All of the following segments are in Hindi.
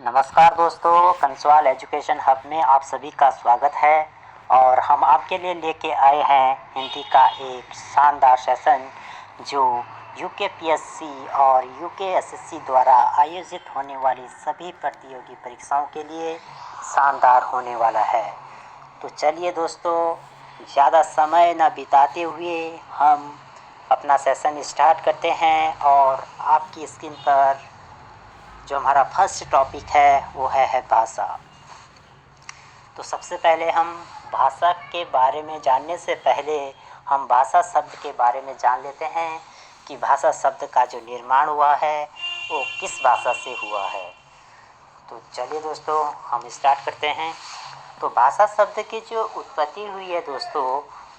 नमस्कार दोस्तों, कंसवाल एजुकेशन हब में आप सभी का स्वागत है। और हम आपके लिए लेके आए हैं हिंदी का एक शानदार सेशन जो यूकेपीएससी और यूकेएसएससी द्वारा आयोजित होने वाली सभी प्रतियोगी परीक्षाओं के लिए शानदार होने वाला है। तो चलिए दोस्तों, ज़्यादा समय न बिताते हुए हम अपना सेशन स्टार्ट करते हैं। और आपकी स्क्रीन पर जो हमारा फर्स्ट टॉपिक है वो है भाषा। तो सबसे पहले हम भाषा के बारे में जानने से पहले हम भाषा शब्द के बारे में जान लेते हैं कि भाषा शब्द का जो निर्माण हुआ है वो किस भाषा से हुआ है। तो चलिए दोस्तों, हम स्टार्ट करते हैं। तो भाषा शब्द की जो उत्पत्ति हुई है दोस्तों,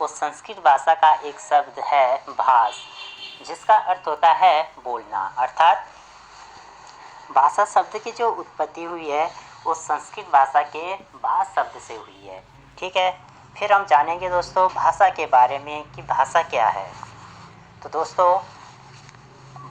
वो संस्कृत भाषा का एक शब्द है भाष, जिसका अर्थ होता है बोलना। अर्थात भाषा शब्द की जो उत्पत्ति हुई है वो संस्कृत भाषा के भाष शब्द से हुई है। ठीक है, फिर हम जानेंगे दोस्तों भाषा के बारे में कि भाषा क्या है। तो दोस्तों,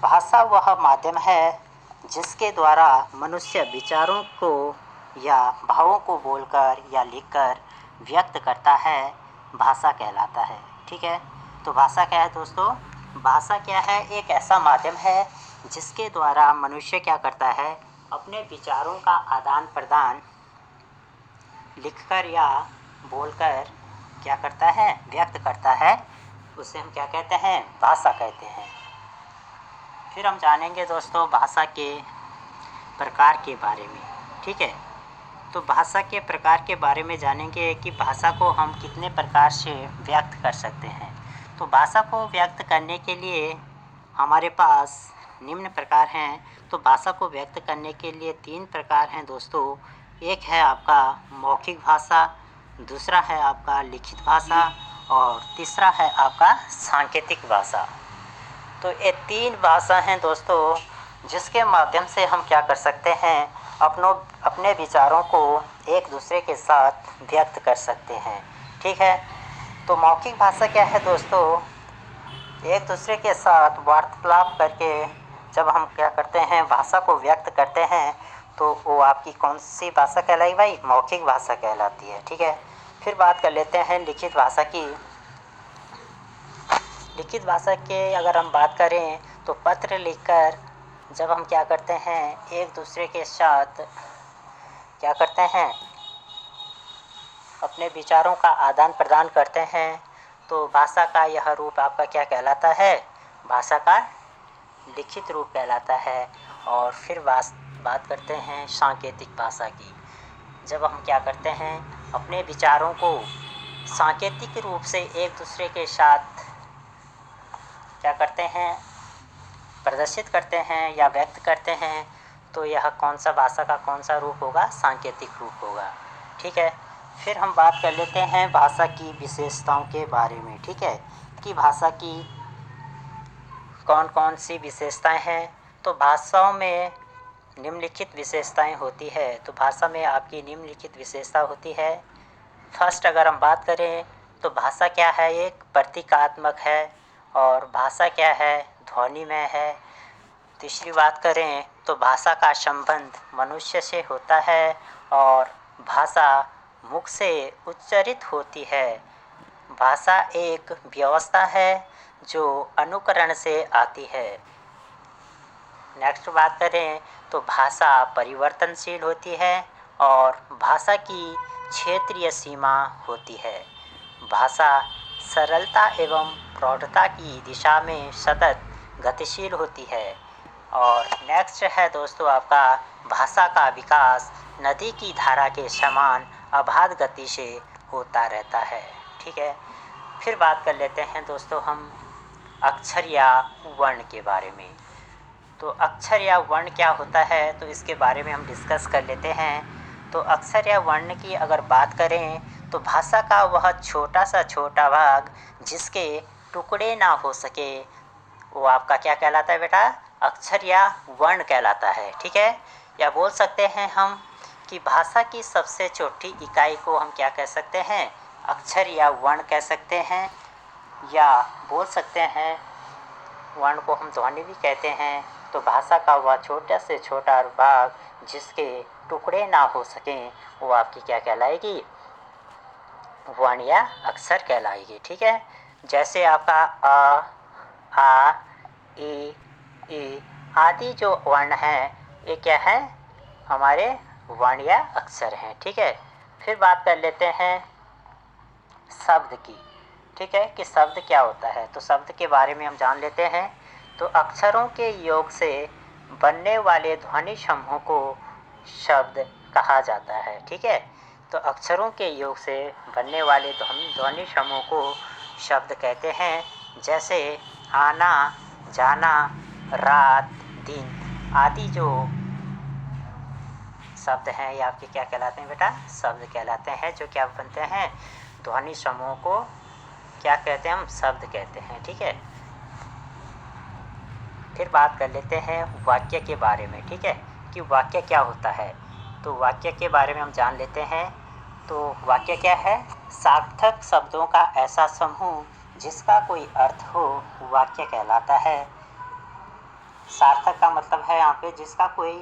भाषा वह माध्यम है जिसके द्वारा मनुष्य विचारों को या भावों को बोलकर या लिखकर व्यक्त करता है, भाषा कहलाता है। ठीक है, तो भाषा क्या है दोस्तों? भाषा क्या है? एक ऐसा माध्यम है जिसके द्वारा मनुष्य क्या करता है, अपने विचारों का आदान प्रदान लिखकर या बोलकर क्या करता है, व्यक्त करता है। उसे हम क्या कहते हैं? भाषा कहते हैं। फिर हम जानेंगे दोस्तों भाषा के प्रकार के बारे में। ठीक है, तो भाषा के प्रकार के बारे में जानेंगे कि भाषा को हम कितने प्रकार से व्यक्त कर सकते हैं। तो भाषा को व्यक्त करने के लिए हमारे पास निम्न प्रकार हैं। तो भाषा को व्यक्त करने के लिए 3 प्रकार हैं दोस्तों। एक है आपका मौखिक भाषा, दूसरा है आपका लिखित भाषा और तीसरा है आपका सांकेतिक भाषा। तो ये 3 भाषा हैं दोस्तों, जिसके माध्यम से हम क्या कर सकते हैं, अपने विचारों को एक दूसरे के साथ व्यक्त कर सकते हैं। ठीक है, तो मौखिक भाषा क्या है दोस्तों? एक दूसरे के साथ वार्तालाप करके जब हम क्या करते हैं, भाषा को व्यक्त करते हैं, तो वो आपकी कौन सी भाषा कहलाई भाई? मौखिक भाषा कहलाती है। ठीक है, फिर बात कर लेते हैं लिखित भाषा की। लिखित भाषा के अगर हम बात करें तो पत्र लिखकर जब हम क्या करते हैं, एक दूसरे के साथ क्या करते हैं, अपने विचारों का आदान प्रदान करते हैं, तो भाषा का यह रूप आपका क्या कहलाता है? भाषा का लिखित रूप कहलाता है। और फिर बात करते हैं सांकेतिक भाषा की। जब हम क्या करते हैं, अपने विचारों को सांकेतिक रूप से एक दूसरे के साथ क्या करते हैं, प्रदर्शित करते हैं या व्यक्त करते हैं, तो यह कौन सा भाषा का कौन सा रूप होगा? सांकेतिक रूप होगा। ठीक है, फिर हम बात कर लेते हैं भाषा की विशेषताओं के बारे में। ठीक है, कि भाषा की कौन कौन सी विशेषताएं हैं। तो भाषाओं में निम्नलिखित विशेषताएं होती है। तो भाषा में आपकी निम्नलिखित विशेषता होती है। फर्स्ट अगर हम बात करें तो भाषा क्या है? एक प्रतीकात्मक है। और भाषा क्या है? ध्वनिमय है। तीसरी बात करें तो भाषा का संबंध मनुष्य से होता है और भाषा मुख से उच्चारित होती है। भाषा एक व्यवस्था है जो अनुकरण से आती है। नेक्स्ट बात करें तो भाषा परिवर्तनशील होती है और भाषा की क्षेत्रीय सीमा होती है। भाषा सरलता एवं प्रौढ़ता की दिशा में सतत गतिशील होती है। और नेक्स्ट है दोस्तों आपका भाषा का विकास नदी की धारा के समान अबाध गति से होता रहता है। ठीक है, फिर बात कर लेते हैं दोस्तों हम अक्षर या वर्ण के बारे में। तो अक्षर या वर्ण क्या होता है, तो इसके बारे में हम डिस्कस कर लेते हैं। तो अक्षर या वर्ण की अगर बात करें तो भाषा का वह छोटा सा छोटा भाग जिसके टुकड़े ना हो सके, वो आपका क्या कहलाता है बेटा? अक्षर या वर्ण कहलाता है। ठीक है, या बोल सकते हैं हम कि भाषा की सबसे छोटी इकाई को हम क्या कह सकते हैं? अक्षर या वर्ण कह सकते हैं। या बोल सकते हैं वर्ण को हम ध्वनि भी कहते हैं। तो भाषा का वह छोटा से छोटा भाग जिसके टुकड़े ना हो सकें वो आपकी क्या कहलाएगी, वर्ण या अक्षर कहलाएगी। ठीक है, जैसे आपका अ, आ, ई आदि जो वर्ण हैं ये क्या है, हमारे वर्ण या अक्षर हैं। ठीक है, फिर बात कर लेते हैं शब्द की। ठीक है, कि शब्द क्या होता है, तो शब्द के बारे में हम जान लेते हैं। तो अक्षरों के योग से बनने वाले ध्वनि समूह को शब्द कहा जाता है। ठीक है, तो अक्षरों के योग से बनने वाले ध्वनि समूह को शब्द कहते हैं। जैसे आना, जाना, रात, दिन आदि जो शब्द हैं ये आपके क्या कहलाते हैं बेटा, शब्द कहलाते हैं, जो क्या बनते हैं, ध्वनि समूह को क्या कहते हैं, हम शब्द कहते हैं। ठीक है, फिर बात कर लेते हैं वाक्य के बारे में। ठीक है, कि वाक्य क्या होता है, तो वाक्य के बारे में हम जान लेते हैं। तो वाक्य क्या है, सार्थक शब्दों का ऐसा समूह जिसका कोई अर्थ हो वाक्य कहलाता है। सार्थक का मतलब है यहाँ पे जिसका कोई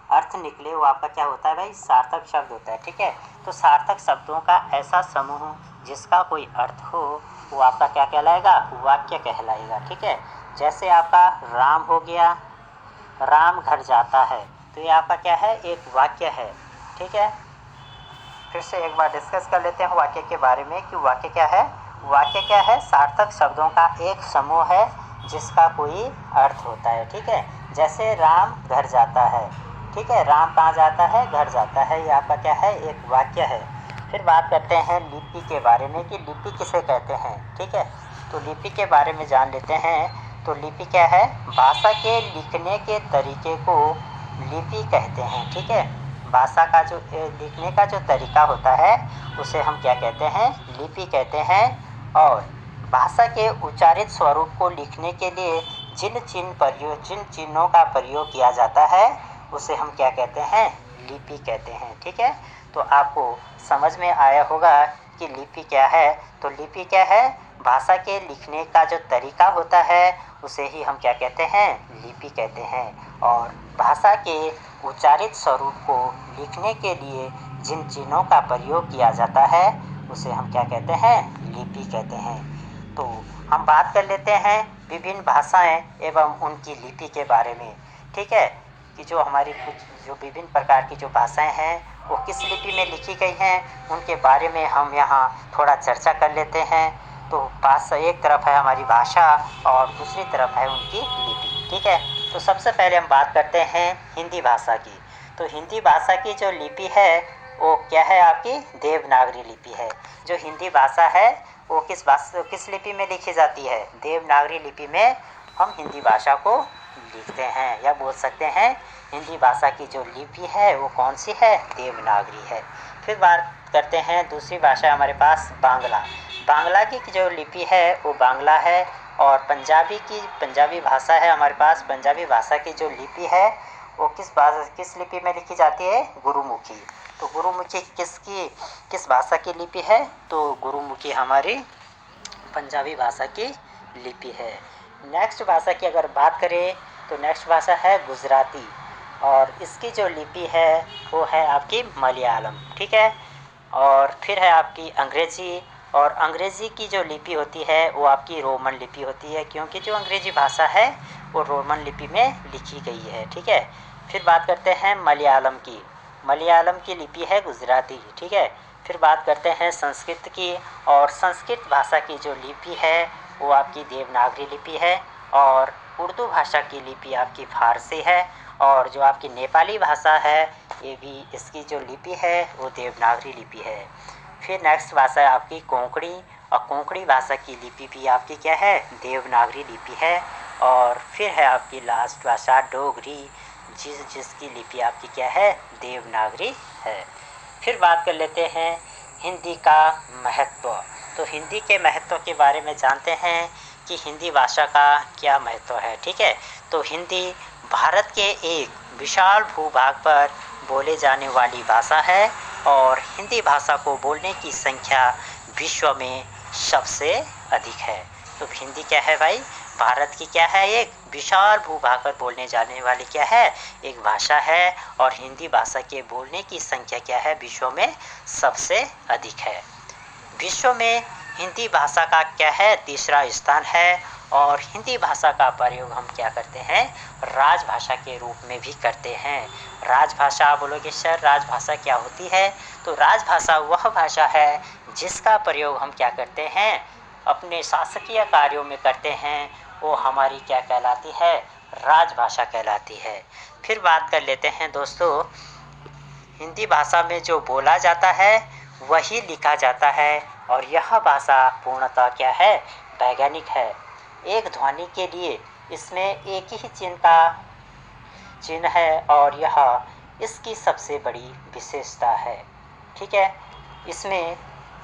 अर्थ निकले वो आपका क्या होता है भाई, सार्थक शब्द होता है। ठीक है, तो सार्थक शब्दों का ऐसा समूह जिसका कोई अर्थ हो वो आपका क्या कहलाएगा, वाक्य कहलाएगा। ठीक है, जैसे आपका राम हो गया, राम घर जाता है, तो ये आपका क्या है, एक वाक्य है। ठीक है, फिर से एक बार डिस्कस कर लेते हैं वाक्य के बारे में कि वाक्य क्या है। वाक्य क्या है, सार्थक शब्दों का एक समूह है जिसका कोई अर्थ होता है। ठीक है, जैसे राम घर जाता है। ठीक है, राम कहाँ जाता है, घर जाता है, ये आपका क्या है, एक वाक्य है। फिर बात करते हैं लिपि के बारे में कि लिपि किसे कहते हैं। ठीक है, तो लिपि के बारे में जान लेते हैं। तो लिपि क्या है, भाषा के लिखने के तरीके को लिपि कहते हैं। ठीक है, भाषा का जो लिखने का जो तरीका होता है उसे हम क्या कहते हैं, लिपि कहते हैं। और भाषा के उच्चारित स्वरूप को लिखने के लिए जिन चिन्हों का प्रयोग किया जाता है उसे हम क्या कहते हैं, लिपि कहते हैं। ठीक है, तो आपको समझ में आया होगा कि लिपि क्या है। तो लिपि क्या है, भाषा के लिखने का जो तरीका होता है उसे ही हम क्या कहते हैं, लिपि कहते हैं। और भाषा के उच्चारित स्वरूप को लिखने के लिए जिन चिन्हों का प्रयोग किया जाता है उसे हम क्या कहते हैं, लिपि कहते हैं। तो हम बात कर लेते हैं विभिन्न भाषाएं एवं उनकी लिपि के बारे में। ठीक है, कि जो हमारी कुछ जो विभिन्न प्रकार की जो भाषाएं हैं वो किस लिपि में लिखी गई हैं उनके बारे में हम यहाँ थोड़ा चर्चा कर लेते हैं। तो भाषा एक तरफ है हमारी भाषा और दूसरी तरफ है उनकी लिपि। ठीक है, तो सबसे पहले हम बात करते हैं हिंदी भाषा की। तो हिंदी भाषा की जो लिपि है वो क्या है, आपकी देवनागरी लिपि है। जो हिंदी भाषा है वो किस लिपि में लिखी जाती है, देवनागरी लिपि में हम हिंदी भाषा को लिखते हैं, या बोल सकते हैं हिंदी भाषा की जो लिपि है वो कौन सी है, देवनागरी है। फिर बात करते हैं दूसरी भाषा हमारे पास बांग्ला। बांग्ला की जो लिपि है वो बांग्ला है। और पंजाबी भाषा है हमारे पास। पंजाबी भाषा की जो लिपि है वो किस लिपि में लिखी जाती है, गुरुमुखी। तो गुरुमुखी किस भाषा की लिपि है, तो गुरुमुखी हमारी पंजाबी भाषा की लिपि है। नेक्स्ट भाषा की अगर बात करें तो नेक्स्ट भाषा है गुजराती, और इसकी जो लिपि है वो है आपकी मलयालम। ठीक है, और फिर है आपकी अंग्रेज़ी, और अंग्रेज़ी की जो लिपि होती है वो आपकी रोमन लिपि होती है, क्योंकि जो अंग्रेज़ी भाषा है वो रोमन लिपि में लिखी गई है। ठीक है, फिर बात करते हैं मलयालम की। मलयालम की लिपि है गुजराती। ठीक है, फिर बात करते हैं संस्कृत की, और संस्कृत भाषा की जो लिपि है वो आपकी देवनागरी लिपि है। और उर्दू भाषा की लिपि आपकी फारसी है। और जो आपकी नेपाली भाषा है ये भी, इसकी जो लिपि है वो देवनागरी लिपि है। फिर नेक्स्ट भाषा है आपकी कोंकणी, और कोंकणी भाषा की लिपि भी आपकी क्या है, देवनागरी लिपि है। और फिर है आपकी लास्ट भाषा डोगरी, जिसकी लिपि आपकी क्या है, देवनागरी है। फिर बात कर लेते हैं हिंदी का महत्व। तो हिंदी के महत्व के बारे में जानते हैं कि हिंदी भाषा का क्या महत्व है। ठीक है, तो हिंदी भारत के एक विशाल भूभाग पर बोले जाने वाली भाषा है, और हिंदी भाषा को बोलने की संख्या विश्व में सबसे अधिक है। तो हिंदी क्या है भाई, भारत की क्या है, एक विशाल भूभाग पर बोलने जाने वाली क्या है, एक भाषा है। और हिंदी भाषा के बोलने की संख्या क्या है, विश्व में सबसे अधिक है। विश्व में हिंदी भाषा का क्या है, तीसरा स्थान है। और हिंदी भाषा का प्रयोग हम क्या करते हैं, राजभाषा के रूप में भी करते हैं। राजभाषा, आप बोलोगे सर राजभाषा क्या होती है, तो राजभाषा वह भाषा है जिसका प्रयोग हम क्या करते हैं, अपने शासकीय कार्यों में करते हैं। वो हमारी क्या कहलाती है, राजभाषा कहलाती है। फिर बात कर लेते हैं दोस्तों, हिंदी भाषा में जो बोला जाता है वही लिखा जाता है। और यह भाषा पूर्णतः क्या है, वैज्ञानिक है। एक ध्वनि के लिए इसमें एक ही चिन्ह है और यह इसकी सबसे बड़ी विशेषता है। ठीक है, इसमें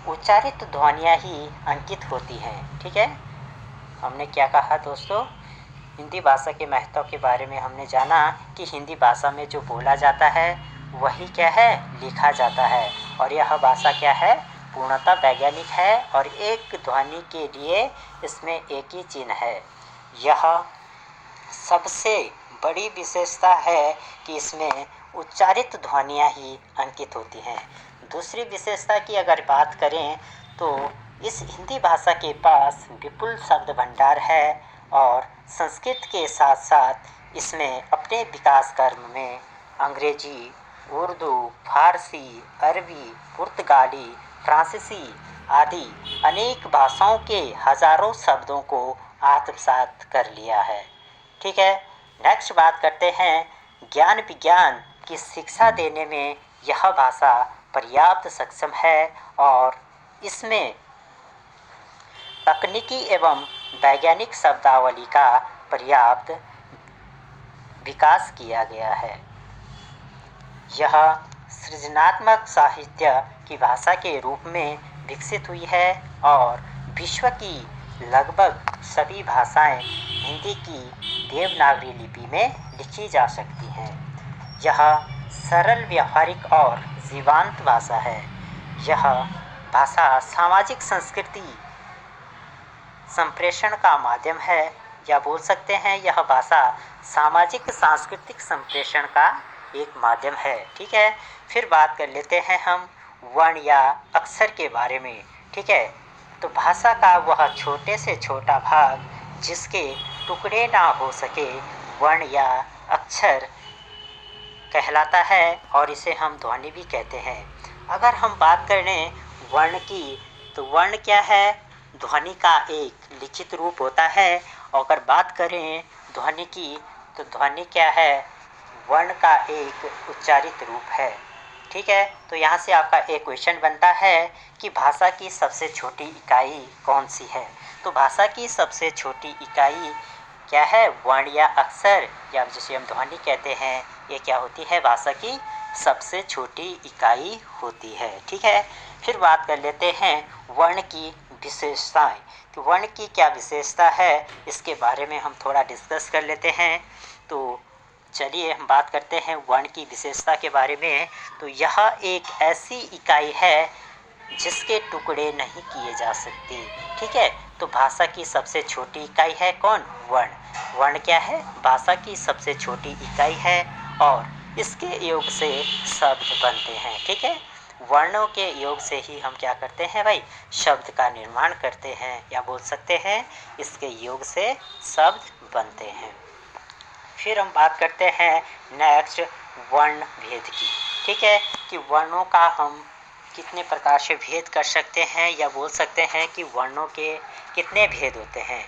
उच्चारित ध्वनियाँ ही अंकित होती हैं। ठीक है, हमने क्या कहा दोस्तों, हिंदी भाषा के महत्व के बारे में हमने जाना कि हिंदी भाषा में जो बोला जाता है वही क्या है, लिखा जाता है। और यह भाषा क्या है, पूर्णतः वैज्ञानिक है। और एक ध्वनि के लिए इसमें एक ही चिन्ह है। यह सबसे बड़ी विशेषता है कि इसमें उच्चारित ध्वनियाँ ही अंकित होती हैं। दूसरी विशेषता की अगर बात करें तो इस हिंदी भाषा के पास विपुल शब्द भंडार है। और संस्कृत के साथ साथ इसमें अपने विकास कर्म में अंग्रेजी, उर्दू, फारसी, अरबी, पुर्तगाली, फ्रांसीसी आदि अनेक भाषाओं के हजारों शब्दों को आत्मसात कर लिया है। ठीक है, नेक्स्ट बात करते हैं, ज्ञान विज्ञान की शिक्षा देने में यह भाषा पर्याप्त सक्षम है। और इसमें तकनीकी एवं वैज्ञानिक शब्दावली का पर्याप्त विकास किया गया है। यह सृजनात्मक साहित्य की भाषा के रूप में विकसित हुई है। और विश्व की लगभग सभी भाषाएं हिंदी की देवनागरी लिपि में लिखी जा सकती हैं। यह सरल, व्यवहारिक और जीवंत भाषा है। यह भाषा सामाजिक संस्कृति संप्रेषण का माध्यम है, या बोल सकते हैं यह भाषा सामाजिक सांस्कृतिक संप्रेषण का एक माध्यम है। ठीक है, फिर बात कर लेते हैं हम वर्ण या अक्षर के बारे में। ठीक है, तो भाषा का वह छोटे से छोटा भाग जिसके टुकड़े ना हो सके वर्ण या अक्षर कहलाता है। और इसे हम ध्वनि भी कहते हैं। अगर हम बात करें वर्ण की, तो वर्ण क्या है, ध्वनि का एक लिखित रूप होता है। और अगर बात करें ध्वनि की, तो ध्वनि क्या है, वर्ण का एक उच्चारित रूप है। ठीक है, तो यहाँ से आपका एक क्वेश्चन बनता है कि भाषा की सबसे छोटी इकाई कौन सी है। तो भाषा की सबसे छोटी इकाई क्या है, वर्ण या अक्षर, या जिसे हम ध्वनि कहते हैं, ये क्या होती है, भाषा की सबसे छोटी इकाई होती है। ठीक है, फिर बात कर लेते हैं वर्ण की विशेषताएं। तो वर्ण की क्या विशेषता है, इसके बारे में हम थोड़ा डिस्कस कर लेते हैं। तो चलिए हम बात करते हैं वर्ण की विशेषता के बारे में। तो यह एक ऐसी इकाई है जिसके टुकड़े नहीं किए जा सकते। ठीक है, तो भाषा की सबसे छोटी इकाई है कौन, वर्ण। वर्ण क्या है, भाषा की सबसे छोटी इकाई है। और इसके योग से शब्द बनते हैं। ठीक है, वर्णों के योग से ही हम क्या करते हैं भाई, शब्द का निर्माण करते हैं, या बोल सकते हैं इसके योग से शब्द बनते हैं। फिर हम बात करते हैं नेक्स्ट वर्ण भेद की। ठीक है, कि वर्णों का हम कितने प्रकार से भेद कर सकते हैं, या बोल सकते हैं कि वर्णों के कितने भेद होते हैं।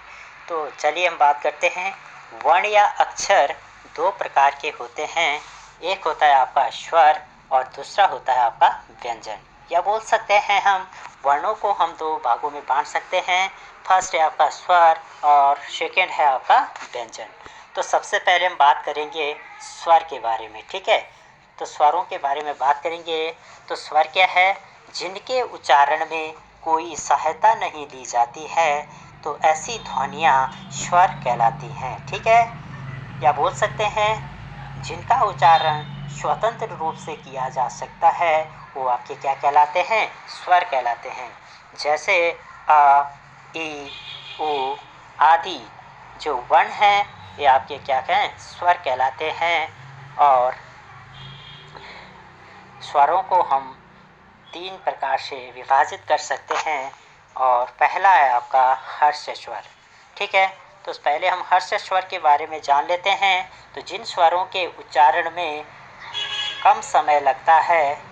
तो चलिए हम बात करते हैं। वर्ण या अक्षर दो प्रकार के होते हैं। एक होता है आपका स्वर और दूसरा होता है आपका व्यंजन, या बोल सकते हैं हम वर्णों को हम दो भागों में बांट सकते हैं। फर्स्ट है आपका स्वर और सेकेंड है आपका व्यंजन। तो सबसे पहले हम बात करेंगे स्वर के बारे में। ठीक है, तो स्वरों के बारे में बात करेंगे। तो स्वर क्या है, जिनके उच्चारण में कोई सहायता नहीं दी जाती है, तो ऐसी ध्वनियाँ स्वर कहलाती हैं। ठीक है, या बोल सकते हैं जिनका उच्चारण स्वतंत्र रूप से किया जा सकता है, वो आपके क्या कहलाते हैं, स्वर कहलाते हैं। जैसे अ, ई, उ आदि जो वर्ण हैं ये आपके क्या कहें, स्वर कहलाते हैं। और स्वरों को हम 3 प्रकार से विभाजित कर सकते हैं। और पहला है आपका हर्ष स्वर। ठीक है, तो पहले हम हर्ष स्वर के बारे में जान लेते हैं। तो जिन स्वरों के उच्चारण में कम समय लगता है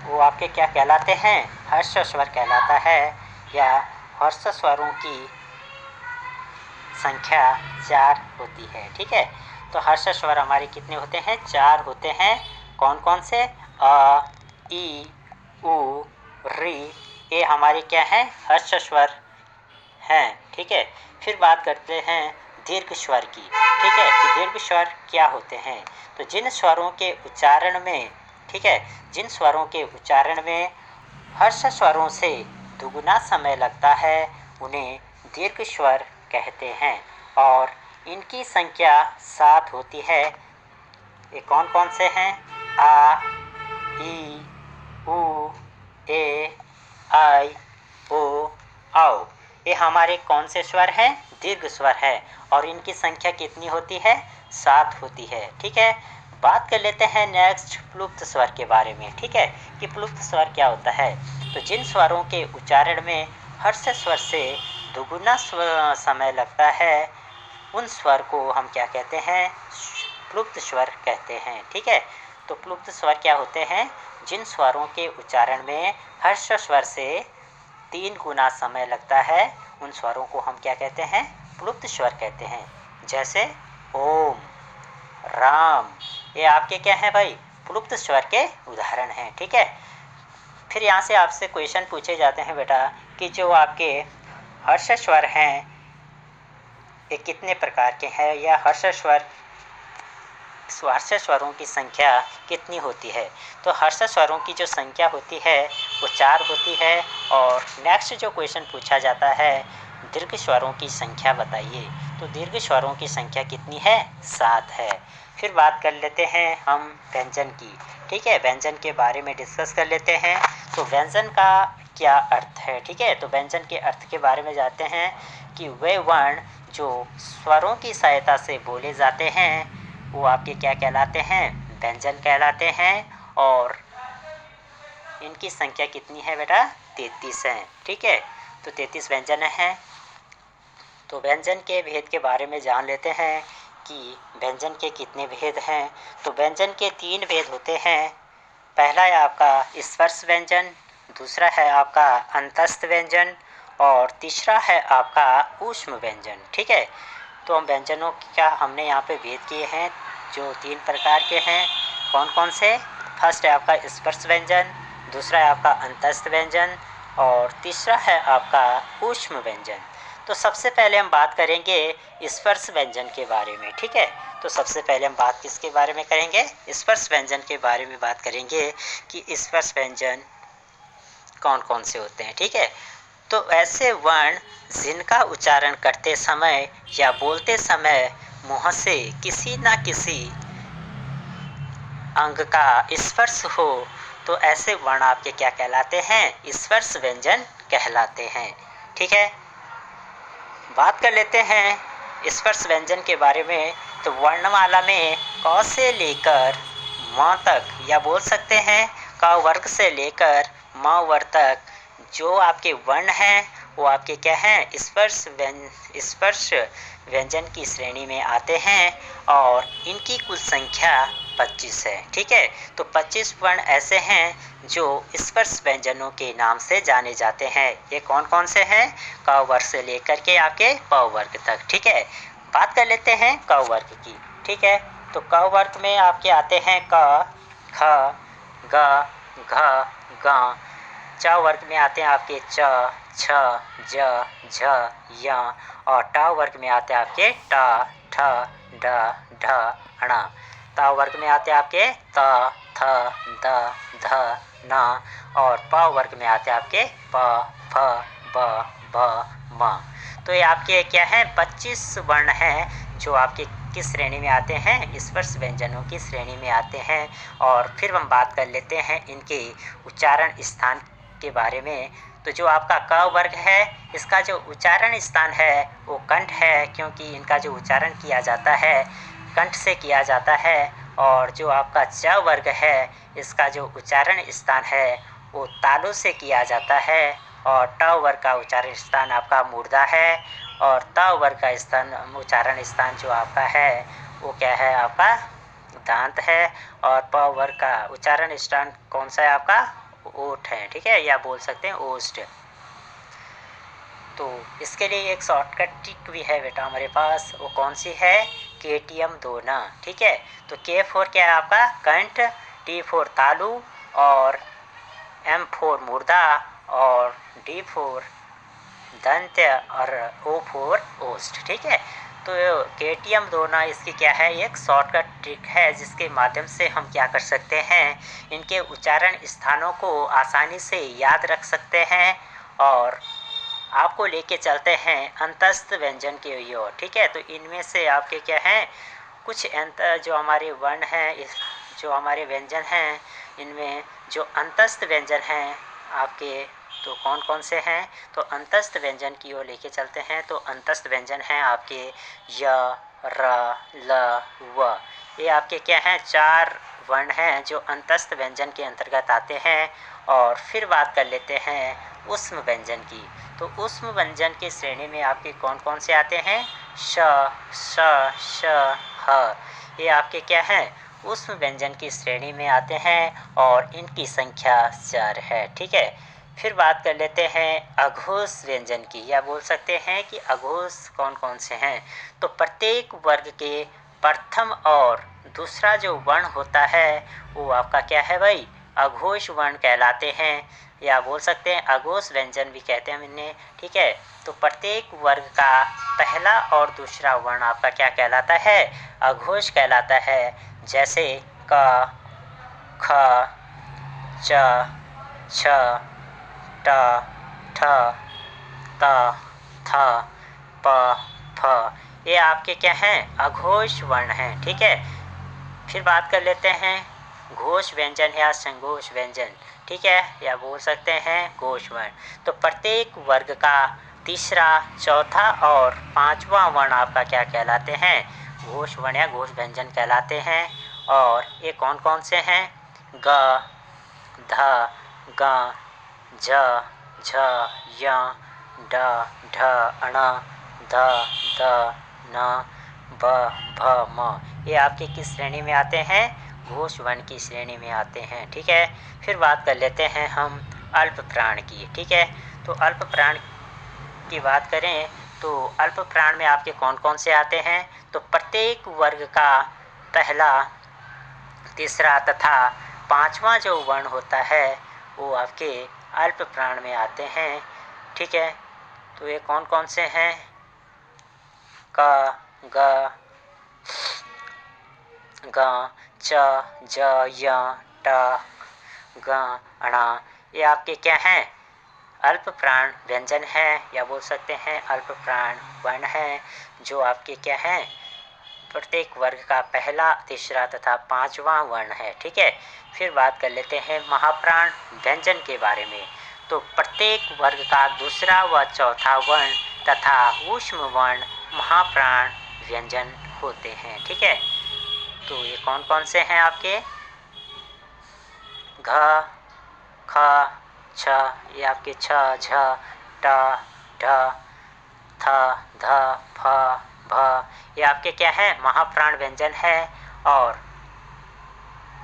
वो आपके क्या कहलाते हैं, हर्ष स्वर कहलाता है। या हर्ष स्वरों की संख्या 4 होती है। ठीक है, तो हर्ष स्वर हमारे कितने होते हैं, 4 होते हैं। कौन कौन से, अ, ई, उ, री, ये हमारे क्या हैं, हर्ष स्वर हैं। ठीक है, फिर बात करते हैं दीर्घ स्वर की। ठीक है, कि दीर्घ स्वर क्या होते हैं। तो जिन स्वरों के उच्चारण में, ठीक है, जिन स्वरों के उच्चारण में हर्ष स्वरों से दुगुना समय लगता है उन्हें दीर्घ स्वर कहते हैं। और इनकी संख्या 7 होती है। ये कौन कौन से हैं, आ, ई, उ, ए, आई, ओ, औ। ये हमारे कौन से स्वर हैं, दीर्घ स्वर है। और इनकी संख्या कितनी होती है, 7 होती है। ठीक है, बात कर लेते हैं नेक्स्ट प्लुप्त स्वर के बारे में। ठीक है, कि प्लुप्त स्वर क्या होता है। तो जिन स्वरों के उच्चारण में हर्ष स्वर से दुगुना समय लगता है उन स्वर को हम क्या कहते हैं, प्लुप्त स्वर कहते हैं। ठीक है, तो प्लुप्त स्वर क्या होते हैं, जिन स्वरों के उच्चारण में हर्ष स्वर से 3 गुना समय लगता है उन स्वरों को हम क्या कहते हैं, प्लुप्त स्वर कहते हैं। जैसे ओम, राम, ये आपके क्या हैं भाई, प्लुप्त स्वर के उदाहरण हैं। ठीक है, फिर यहाँ से आपसे क्वेश्चन पूछे जाते हैं बेटा कि जो आपके हर्ष स्वर हैं ये कितने प्रकार के हैं, या हर्ष स्वरों की संख्या कितनी होती है। तो हर्ष स्वरों की जो संख्या होती है वो 4 होती है। और नेक्स्ट जो क्वेश्चन पूछा जाता है, दीर्घ स्वरों की संख्या बताइए। तो दीर्घ स्वरों की संख्या कितनी है, 7 है। फिर बात कर लेते हैं हम व्यंजन की। ठीक है, व्यंजन के बारे में डिस्कस कर लेते हैं। तो व्यंजन का क्या अर्थ है। ठीक है, तो व्यंजन के अर्थ के बारे में जानते हैं कि वे वर्ण जो स्वरों की सहायता से बोले जाते हैं वो आपके क्या कहलाते हैं, व्यंजन कहलाते हैं। और इनकी संख्या कितनी है बेटा, 33 है। ठीक है, तो 33 व्यंजन हैं। तो व्यंजन के भेद के बारे में जान लेते हैं कि व्यंजन के कितने भेद हैं। तो व्यंजन के 3 भेद होते हैं। पहला है आपका स्पर्श व्यंजन, दूसरा है आपका अंतस्थ व्यंजन और तीसरा है आपका ऊष्म व्यंजन। ठीक है, तो हम व्यंजनों का हमने यहाँ पे भेद किए हैं जो 3 प्रकार के हैं। कौन कौन से, फर्स्ट है आपका स्पर्श व्यंजन, दूसरा है आपका अंतस्थ व्यंजन और तीसरा है आपका ऊष्म व्यंजन। तो सबसे पहले हम बात करेंगे स्पर्श व्यंजन के बारे में। ठीक है, तो सबसे पहले हम बात किसके बारे में करेंगे, स्पर्श व्यंजन के बारे में बात करेंगे कि स्पर्श व्यंजन कौन कौन से होते हैं। ठीक है, तो ऐसे वर्ण जिनका उच्चारण करते समय या बोलते समय मुंह से किसी न किसी अंग का स्पर्श हो तो ऐसे वर्ण आपके क्या कहलाते हैं, स्पर्श व्यंजन कहलाते हैं। ठीक है, बात कर लेते हैं स्पर्श व्यंजन के बारे में। तो वर्णमाला में क से लेकर म तक, या बोल सकते हैं क वर्ग से लेकर म वर्ग तक जो आपके वर्ण हैं वो आपके क्या हैं, स्पर्श व्यंजन की श्रेणी में आते हैं। और इनकी कुल संख्या 25 है। ठीक है, तो 25 वर्ण ऐसे हैं जो स्पर्श व्यंजनों के नाम से जाने जाते हैं। ये कौन कौन से हैं, क वर्ग से लेकर के आपके प वर्ग तक। ठीक है, बात कर लेते हैं क वर्ग की। ठीक है, तो क वर्ग में आपके आते हैं क, ख, ग, घ, ग। च वर्ग में आते हैं आपके च, छ, ज, झ, य। और ट वर्ग में आते हैं आपके ट, ठ, ड, ढ, ण। त वर्ग में आते हैं आपके त, थ, द, ध, न। और प वर्ग में आते हैं आपके प, फ, ब, भ, म। तो ये आपके क्या है, 25 वर्ण हैं जो आपके किस श्रेणी में आते हैं, स्पर्श व्यंजनों की श्रेणी में आते हैं। और फिर हम बात कर लेते हैं इनके उच्चारण स्थान के बारे में। तो जो आपका क वर्ग है इसका जो उच्चारण स्थान है वो कंठ है, क्योंकि इनका जो उच्चारण किया जाता है कंठ से किया जाता है। और जो आपका च वर्ग है इसका जो उच्चारण स्थान है वो तालु से किया जाता है। और ट वर्ग का उच्चारण स्थान आपका मूर्धा है। और त वर्ग का स्थान उच्चारण स्थान जो आपका है वो क्या है, आपका दांत है। और प वर्ग का उच्चारण स्थान कौन सा है, आपका ओठ है, ठीक है, या बोल सकते हैं ओष्ठ। तो इसके लिए एक शॉर्टकट ट्रिक भी है बेटा हमारे पास, वो कौन सी है, KTM दोना, ठीक है। तो K4 क्या है आपका कंठ, T4 तालु, और M4 मुर्दा, और D4 दंत्य, और O4 ओष्ठ, ठीक है। तो KTM दोना इसकी क्या है, एक शॉर्टकट ट्रिक है जिसके माध्यम से हम क्या कर सकते हैं, इनके उच्चारण स्थानों को आसानी से याद रख सकते हैं और आपको लेके चलते हैं अंतस्थ व्यंजन के ओर, ठीक है। तो इनमें से आपके क्या हैं, कुछ जो हमारे वर्ण हैं, जो हमारे व्यंजन हैं, इनमें जो अंतस्थ व्यंजन हैं आपके, तो कौन कौन से हैं, तो अंतस्थ व्यंजन की ओर लेके चलते हैं। तो अंतस्थ व्यंजन हैं आपके य, र, ल, व। ये आपके क्या हैं, 4 वर्ण हैं जो अंतस्थ व्यंजन के अंतर्गत आते हैं। और फिर बात कर लेते हैं ऊष्म व्यंजन की। तो ऊष्म व्यंजन की श्रेणी में आपके कौन कौन से आते हैं, श, श, श, ह। ये आपके क्या हैं, ऊष्म व्यंजन की श्रेणी में आते हैं और इनकी संख्या 4 है, ठीक है। फिर बात कर लेते हैं अघोष व्यंजन की, या बोल सकते हैं कि अघोष कौन कौन से हैं। तो प्रत्येक वर्ग के प्रथम और दूसरा जो वर्ण होता है वो आपका क्या है भाई, अघोष वर्ण कहलाते हैं, या बोल सकते हैं अघोष व्यंजन भी कहते हैं इन्हें, ठीक है। तो प्रत्येक वर्ग का पहला और दूसरा वर्ण आपका क्या कहलाता है, अघोष कहलाता है। जैसे क, ख, च, छ, ट, ठ, त, थ, प, फ। ये आपके क्या हैं, अघोष वर्ण हैं, ठीक है। फिर बात कर लेते हैं घोष व्यंजन या संघोष व्यंजन, ठीक है, या बोल सकते हैं घोष वर्ण। तो प्रत्येक वर्ग का तीसरा, चौथा और पांचवा वर्ण आपका क्या कहलाते हैं, घोष वर्ण या घोष व्यंजन कहलाते हैं। और ये कौन कौन से हैं, ग, ध, ग, झ, झ, य, ड, ढ, अण, ध, द, न, ब, भ, म। ये आपके किस श्रेणी में आते हैं, घोष वर्ण की श्रेणी में आते हैं, ठीक है। फिर बात कर लेते हैं हम अल्प प्राण की, ठीक है। तो अल्प प्राण की बात करें तो अल्प प्राण में आपके कौन कौन से आते हैं, तो प्रत्येक वर्ग का पहला, तीसरा तथा पांचवा जो वर्ण होता है वो आपके अल्प प्राण में आते हैं, ठीक है। तो ये कौन कौन से हैं, क, ग, ग, च, ज, य, ट, ग, अण। ये आपके क्या हैं, अल्प प्राण व्यंजन है, या बोल सकते हैं अल्प प्राण वर्ण है, जो आपके क्या हैं, प्रत्येक वर्ग का पहला, तीसरा तथा पांचवा वर्ण है, ठीक है। फिर बात कर लेते हैं महाप्राण व्यंजन के बारे में। तो प्रत्येक वर्ग का दूसरा व चौथा वर्ण तथा ऊष्म वर्ण महाप्राण व्यंजन होते हैं, ठीक है। तो ये कौन कौन से हैं आपके, घ, ख, छ, ये आपके छ, झ, ट, ढ, थ, ध, फ, भ। ये आपके क्या है, महाप्राण व्यंजन है। और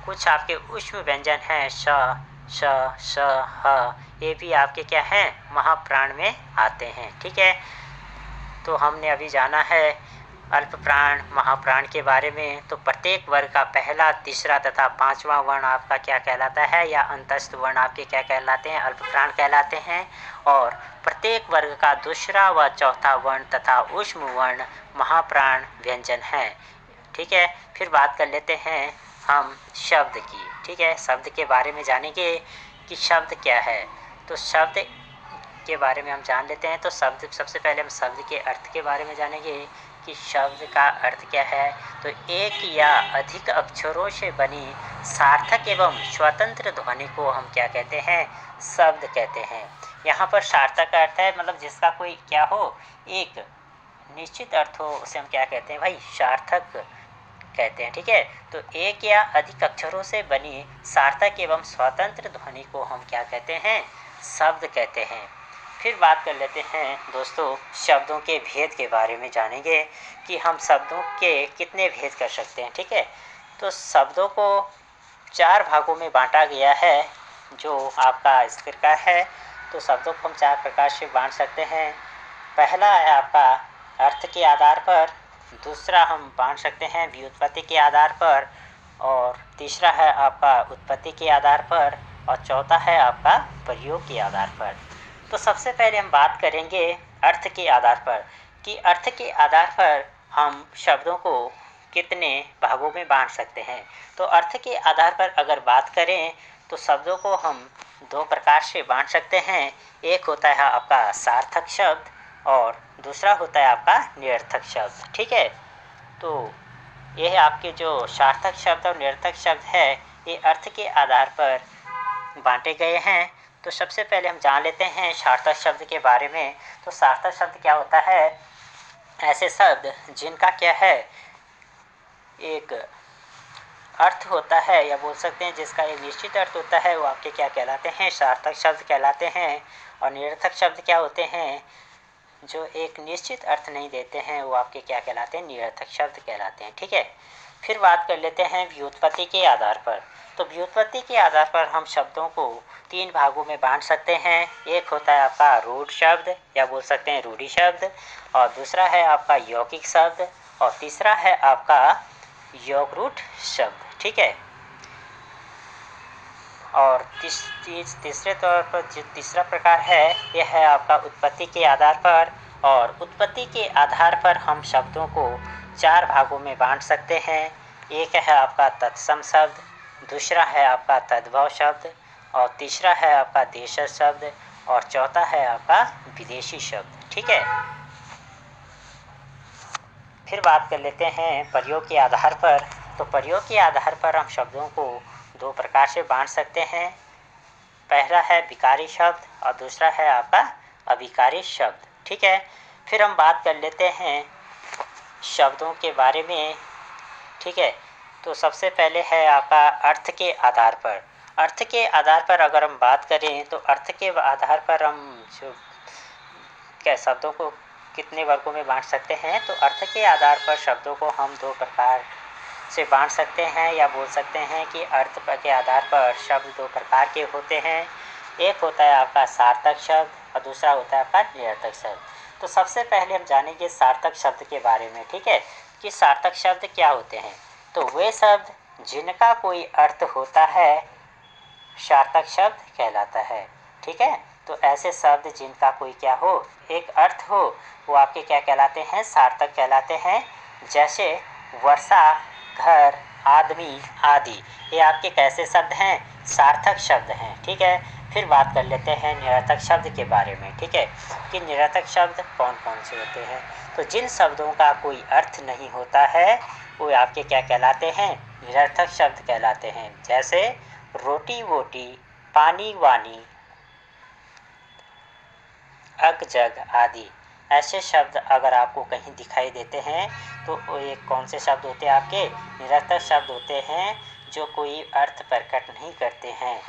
कुछ आपके ऊष्म व्यंजन हैं, श, श, श, ह। ये भी आपके क्या हैं, महाप्राण में आते हैं, ठीक है। तो हमने अभी जाना है अल्प प्राण, महाप्राण के बारे में। तो प्रत्येक वर्ग का पहला, तीसरा तथा पांचवा वर्ण आपका क्या कहलाता है, या अंतस्थ वर्ण आपके क्या कहलाते हैं, अल्प प्राण कहलाते हैं। और प्रत्येक वर्ग का दूसरा व चौथा वर्ण तथा ऊष्म वर्ण महाप्राण व्यंजन है, ठीक है। फिर बात कर लेते हैं हम शब्द की, ठीक है। शब्द के बारे में जानेंगे कि शब्द क्या है। तो शब्द के बारे में हम जान लेते हैं। तो शब्द, सबसे पहले हम शब्द के अर्थ के बारे में जानेंगे कि शब्द का अर्थ क्या है। तो एक या अधिक अक्षरों से बनी सार्थक एवं स्वतंत्र ध्वनि को हम क्या कहते हैं, शब्द कहते हैं। यहाँ पर सार्थक का अर्थ है मतलब जिसका कोई क्या हो, एक निश्चित अर्थ हो, उसे हम क्या कहते हैं भाई, सार्थक कहते हैं। ठीक है, तो एक या अधिक अक्षरों से बनी सार्थक एवं स्वतंत्र ध्वनि को हम क्या कहते हैं, शब्द कहते हैं। फिर बात कर लेते हैं दोस्तों, शब्दों के भेद के बारे में जानेंगे कि हम शब्दों के कितने भेद कर सकते हैं। ठीक है, तो शब्दों को 4 भागों में बांटा गया है, जो आपका इस प्रकार है। तो शब्दों को हम 4 प्रकार से बांट सकते हैं। पहला है आपका अर्थ के आधार पर, दूसरा हम बांट सकते हैं व्युत्पत्ति के आधार पर, और तीसरा है आपका उत्पत्ति के आधार पर, और चौथा है आपका प्रयोग के आधार पर। तो सबसे पहले हम बात करेंगे अर्थ के आधार पर कि अर्थ के आधार पर हम शब्दों को कितने भागों में बांट सकते हैं। तो अर्थ के आधार पर अगर बात करें तो शब्दों को हम 2 प्रकार से बांट सकते हैं। एक होता है आपका सार्थक शब्द और दूसरा होता है आपका निरर्थक शब्द। ठीक है, तो यह आपके जो सार्थक शब्द और निरर्थक शब्द है, ये अर्थ के आधार पर बांटे गए हैं। तो सबसे पहले हम जान लेते हैं सार्थक शब्द के बारे में। तो सार्थक शब्द क्या होता है, ऐसे शब्द जिनका क्या है, एक अर्थ होता है, या बोल सकते हैं जिसका एक निश्चित अर्थ होता है, वो आपके क्या कहलाते हैं, सार्थक शब्द कहलाते हैं। और निरर्थक शब्द क्या होते हैं, जो एक निश्चित अर्थ नहीं देते हैं, वो आपके क्या कहलाते हैं, निरर्थक शब्द कहलाते हैं। ठीक है, फिर बात कर लेते हैं व्युत्पत्ति के आधार पर। तो व्युत्पत्ति के आधार पर हम शब्दों को 3 भागों में बांट सकते हैं। एक होता है आपका रूढ़ शब्द, या बोल सकते हैं रूढ़ी शब्द, और दूसरा है आपका यौगिक शब्द, और तीसरा है आपका योगरूढ़ शब्द। ठीक है, और तीसरे तौर पर जो तीसरा प्रकार है, यह है आपका उत्पत्ति के आधार पर। और उत्पत्ति के आधार पर हम शब्दों को 4 भागों में बांट सकते हैं। एक है आपका तत्सम शब्द, दूसरा है आपका तद्भव शब्द, और तीसरा है आपका देशज शब्द, और चौथा है आपका विदेशी शब्द। ठीक है, फिर बात कर लेते हैं प्रयोग के आधार पर। तो प्रयोग के आधार पर हम शब्दों को 2 प्रकार से बांट सकते हैं। पहला है विकारी शब्द और दूसरा है आपका अविकारी शब्द। ठीक है, फिर हम बात कर लेते हैं शब्दों के बारे में। ठीक है, तो सबसे पहले है आपका अर्थ के आधार पर। अर्थ के आधार पर अगर हम बात करें तो अर्थ के आधार पर हम जो क्या शब्दों को कितने वर्गों में बांट सकते हैं। तो अर्थ के आधार पर शब्दों को हम 2 प्रकार से बांट सकते हैं, या बोल सकते हैं कि अर्थ के आधार पर शब्द 2 प्रकार के होते हैं। एक होता है आपका सार्थक शब्द और दूसरा होता है आपका निरर्थक शब्द। तो सबसे पहले हम जानेंगे सार्थक शब्द के बारे में। ठीक है, कि सार्थक शब्द क्या होते हैं। तो वे शब्द जिनका कोई अर्थ होता है सार्थक शब्द कहलाता है। ठीक है, तो ऐसे शब्द जिनका कोई क्या हो, एक अर्थ हो, वो आपके क्या कहलाते हैं, सार्थक कहलाते हैं। जैसे वर्षा, घर, आदमी आदि, ये आपके कैसे शब्द हैं, सार्थक शब्द हैं। ठीक है, फिर बात कर लेते हैं निरर्थक शब्द के बारे में। ठीक है, कि निरर्थक शब्द कौन कौन से होते हैं। तो जिन शब्दों का कोई अर्थ नहीं होता है, वो आपके क्या कहलाते हैं, निरर्थक शब्द कहलाते हैं। जैसे रोटी वोटी, पानी वानी, अग जग आदि, ऐसे शब्द अगर आपको कहीं दिखाई देते हैं तो वो एक कौन से शब्द होते हैं, आपके निरर्थक शब्द होते हैं, जो कोई अर्थ प्रकट नहीं करते हैं।